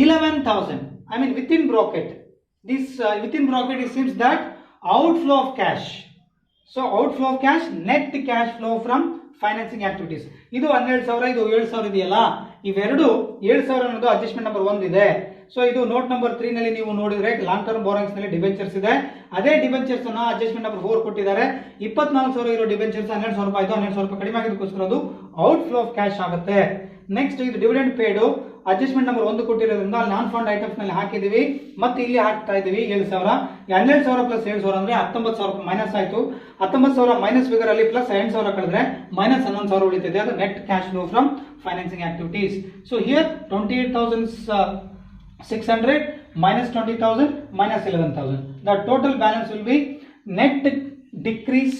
11,000. I mean within bracket. This within bracket it seems that outflow of cash. So outflow of cash, net cash flow from financing activities. ಇದು 12,000, ಇದು 7,000 ಇದೆಯಲ್ಲ, ಇವೆರಡು 7,000 ಅನ್ನೋದು adjustment number 1 ಇದೆ. So ಇದು note number 3 ನಲ್ಲಿ ನೀವು ನೋಡಿದ್ರೆ ಲಾಂಗ್ ಟರ್ಮ್ ಬಾರೋಯಿಂಗ್ಸ್ ನಲ್ಲಿ ಡಿಬೆಂಚರ್ಸ್ ಇದೆ. ಅದೇ ಡಿಬೆಂಚರ್ಸ್ ಅನ್ನ ಅಡ್ಜಸ್ಟ್ಮೆಂಟ್ ನಂಬರ್ 4 ಕೊಟ್ಟಿದ್ದಾರೆ. 24,000 ಇರೋ ಡಿಬೆಂಚರ್ಸ್ 12,000 ರೂಪಾಯಿ ಇದು, 12,000 ರೂಪಾಯಿ ಕಡಿಮೆ ಆಗಿದ್ದಕ್ಕೋಸ್ಕರ ಅದು ಔಟ್ಫ್ಲೋ ಆಫ್ ಕ್ಯಾಶ್ ಆಗುತ್ತೆ. ನೆಕ್ಸ್ಟ್ ಇದು ಡಿವಿಡೆಂಡ್ ಪೇಡ್ ಅಡ್ಜಸ್ಟ್ಮೆಂಟ್ ನಂಬರ್ 1 ಕೊಟ್ಟಿರೋದ್ರಿಂದ ನಾನ್ ಫಂಡ್ ಐಟಮ್ಸ್ ನಲ್ಲಿ ಹಾಕಿದೀವಿ, ಮತ್ತೆ ಇಲ್ಲಿ ಹಾಕ್ತಾ ಇದೀವಿ 7,000. 12,000 ಪ್ಲಸ್ 7,000 ಅಂದ್ರೆ 19,000 ಮೈನಸ್ ಆಯ್ತು. 19,000 ಮೈನಸ್ ಫಿಗರ್ ಅಲ್ಲಿ ಪ್ಲಸ್ 8,000 ಕಳೆದ್ರೆ ಮೈನಸ್ 11,000 ಉಳಿತಿದೆ. ಅದು net cash flow from financing activities. So here 28,600 minus 20,000 minus 11,000. The total balance will be net decrease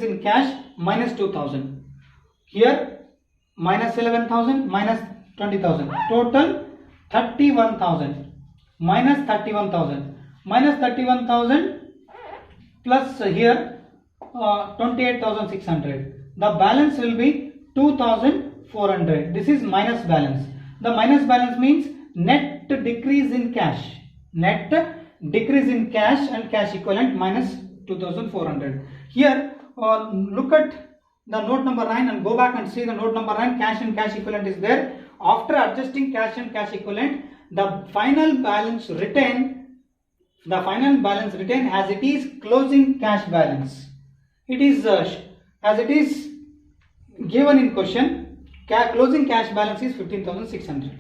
in cash minus 2,000. Here minus 11,000 minus 20,000. Total 31,000 minus 31,000 minus 31,000 plus here 28,600. The balance will be 2,400. This is minus balance. The minus balance means net decrease in cash. Net decrease in cash and cash equivalent minus 2,400. Here look at the note number 9 and go back and see the note number 9. Cash and cash equivalent is there. After adjusting cash and cash equivalent, the final balance retained as it is closing cash balance. It is as it is given in question. Closing cash balance is 15,600.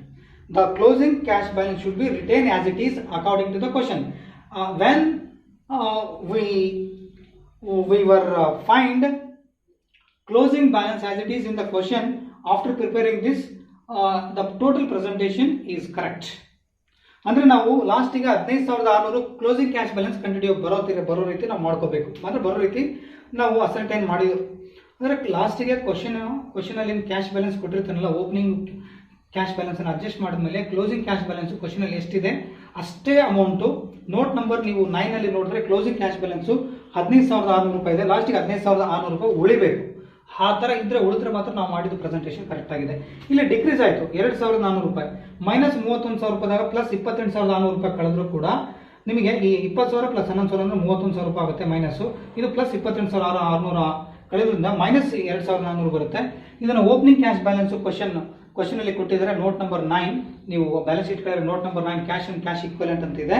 The closing cash balance should be retained as it is according to the question. When we were find closing balance as it is in the question, after preparing this, the total presentation is correct. ಅಂದ್ರೆ ನಾವು ಲಾಸ್ಟಿಗೆ 15,600 closing cash balance continue ಬರೋ ರೀತಿ ನಾವು ಮಾಡ್ಕೋಬೇಕು. ಅಂದ್ರೆ ಬರೋ ರೀತಿ ನಾವು ಅಸರ್ಟೈನ್ ಮಾಡಿದ್ರು. ಅಂದ್ರೆ ಲಾಸ್ಟಿಗೆ ಕ್ವಶನ್ ಅಲ್ಲಿ ಕ್ಯಾಶ್ ಬ್ಯಾಲೆನ್ಸ್ ಕೊಟ್ಟಿರ್ತಾನಲ್ಲ, ಓಪನಿಂಗ್ ಕ್ಯಾಶ್ ಬ್ಯಾಲೆನ್ಸ್ ಅನ್ನು ಅಡ್ಜಸ್ಟ್ ಮಾಡಿದ್ಮೇಲೆ ಕ್ಲೋಸಿಂಗ್ ಕ್ಯಾಶ್ ಬ್ಯಾಲೆನ್ಸ್ ಕ್ವಶನ್ ಅಲ್ಲಿ ಎಷ್ಟಿದೆ ಅಷ್ಟೇ ಅಮೌಂಟ್. ನೋಟ್ ನಂಬರ್ ನೀವು 9 ಅಲ್ಲಿ ನೋಡಿದ್ರೆ ಕ್ಲೋಸಿಂಗ್ ಕ್ಯಾಶ್ ಬ್ಯಾಲೆನ್ಸ್ 15,600 ರೂಪಾಯಿ ಇದೆ. ಲಾಸ್ಟಿಗೆ 15,600 ರೂಪಾಯಿ ಉಳಿಬೇಕು. ಆ ಥರ ಇದ್ರೆ ಉಳಿದ್ರೆ ಮಾತ್ರ ನಾವು ಮಾಡಿದ ಪ್ರೆಸೆಂಟೇಷನ್ ಕರೆಕ್ಟ್ ಆಗಿದೆ. ಇಲ್ಲಿ ಡಿಕ್ರೀಸ್ ಆಯಿತು 2400 ರೂಪಾಯಿ ಮೈನಸ್ 31,000 ರೂಪಾಯಿದಾಗ ಪ್ಲಸ್ 28,400 ರೂಪಾಯಿ ಕಳೆದ್ರು ಕೂಡ ನಿಮಗೆ ಈ 20,000 ಪ್ಲಸ್ 11,000 ಅಂದ್ರೆ 31,000 ರೂಪಾಯಿ ಆಗುತ್ತೆ ಮೈನಸ್. ಇದು ಪ್ಲಸ್ 28,600 ಕಳೆದ್ರಿಂದ ಮೈನಸ್ 2,400 ಬರುತ್ತೆ. ಇದನ್ನು ಓಪನಿಂಗ್ ಕ್ಯಾಶ್ ಬ್ಯಾಲೆನ್ಸ್ ಕ್ವಶನ್ ಅಲ್ಲಿ ಕೊಟ್ಟಿದ್ದಾರೆ ನೋಟ್ ನಂಬರ್ 9. ನೀವು ಬ್ಯಾಲೆನ್ಸ್ ಶೀಟ್ ಕಡೆ note number 9 cash and cash equivalent ಅಂತ ಇದೆ.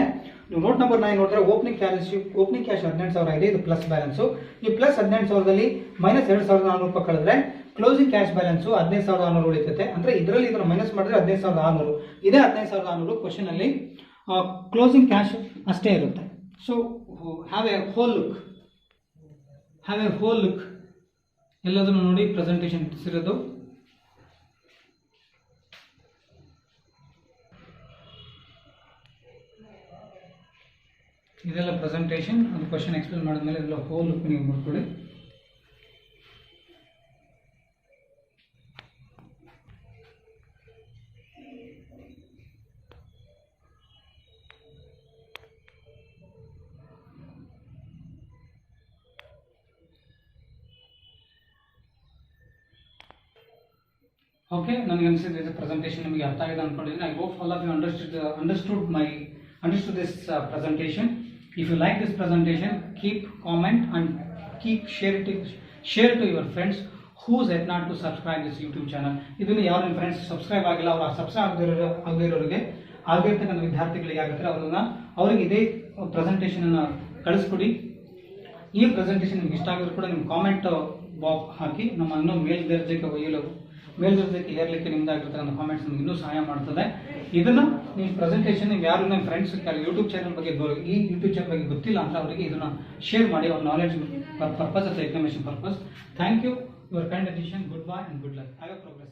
ನೀವು ನೋಟ್ ನಂಬರ್ 9 ನೋಡಿದ್ರೆ ಓಪನಿಂಗ್ ಕ್ಯಾಶ್ 18,000 ಇದೆ, ಇದು ಪ್ಲಸ್ ಬ್ಯಾಲೆನ್ಸ್. ಈ ಪ್ಲಸ್ 18,000ದಲ್ಲಿ ಮೈನಸ್ 2,400 ರೂಪಾಯಿ ಕಳೆದ್ರೆ ಕ್ಲೋಸಿಂಗ್ ಕ್ಯಾಶ್ ಬ್ಯಾಲೆನ್ಸ್ 15,600 ಉಳಿತೈತೆ. ಅಂದ್ರೆ ಇದರಲ್ಲಿ ಇದನ್ನು ಮೈನಸ್ ಮಾಡಿದ್ರೆ 15,600 ಇದೆ. 15,600 ಕ್ವಶನ್ ಅಲ್ಲಿ ಕ್ಲೋಸಿಂಗ್ ಕ್ಯಾಶ್ ಅಷ್ಟೇ ಇರುತ್ತೆ. So have a whole look ಎಲ್ಲದನ್ನು ನೋಡಿ ಪ್ರೆಸೆಂಟೇಷನ್ ಇರೋದು. ಇದೆಲ್ಲ ಪ್ರೆಸೆಂಟೇಷನ್, ಅದು ಕ್ವಶನ್ ಎಕ್ಸ್ಪ್ಲೇನ್ ಮಾಡಿದ್ಮೇಲೆ ಇದೆಲ್ಲ ಹೋಲ್ ಲುಕ್ ನೀವು ನೋಡ್ಕೊಳ್ಳಿ. ಓಕೆ, ನನಗೆ ಅನಿಸಿದ್ರೆ ಪ್ರೆಸೆಂಟೇಷನ್ ನಿಮಗೆ ಅರ್ಥ ಆಗಿದೆ ಅನ್ಕೊಂಡಿದ್ದೀನಿ. I hope all of you understood this presentation. If you like this presentation, keep comment and keep share to your friends who's yet not to subscribe this YouTube channel. ಇದನ್ನು ಯಾರು ನಿಮ್ಮ friends subscribe ಆಗಿಲ್ಲ, ಅವರು subscribe ಆಗದಿರೋರಿಗೆ ಆಗಿರ್ತಕ್ಕಂಥ ವಿದ್ಯಾರ್ಥಿಗಳಿಗೆ ಆಗುತ್ತೆ ಅವರಿಗೆ ಇದೇ ಪ್ರೆಸೆಂಟೇಷನ್ ಅನ್ನು ಕಳಿಸ್ಕೊಡಿ. ಈ ಪ್ರೆಸೆಂಟೇಷನ್ ನಿಮ್ಗೆ ಇಷ್ಟ ಆಗಿದ್ರು ಕೂಡ ನಿಮ್ಮ ಕಾಮೆಂಟ್ ಬಾಕ್ಸ್ ಹಾಕಿ ನಮ್ಮ ಇನ್ನೂ ಮೇಲ್ದರ್ಜೆಗೆ ಏರ್ಲಿಕ್ಕೆ ನಿಮ್ದಾಗಿರ್ತಕ್ಕಂಥ ಕಾಮೆಂಟ್ಸ್ ನಮ್ಗೆ ಇನ್ನೂ ಸಹಾಯ ಮಾಡ್ತದೆ. ಇದನ್ನು ನೀವು ಪ್ರೆಸೆಂಟೇಷನ್ ಯಾರು ನಿಮ್ಮ ಫ್ರೆಂಡ್ಸ್ ಯೂಟ್ಯೂಬ್ ಚಾನಲ್ ಬಗ್ಗೆ ಗೊತ್ತಿಲ್ಲ ಅಂತ ಅವರಿಗೆ ಇದನ್ನು ಶೇರ್ ಮಾಡಿ, ಅವ್ರ ನಾಲೆಡ್ಜ್ ಪರ್ಪಸ್ ಅಥವಾ examination purpose. Thank you your kind attention. Goodbye and good luck. Have a progress.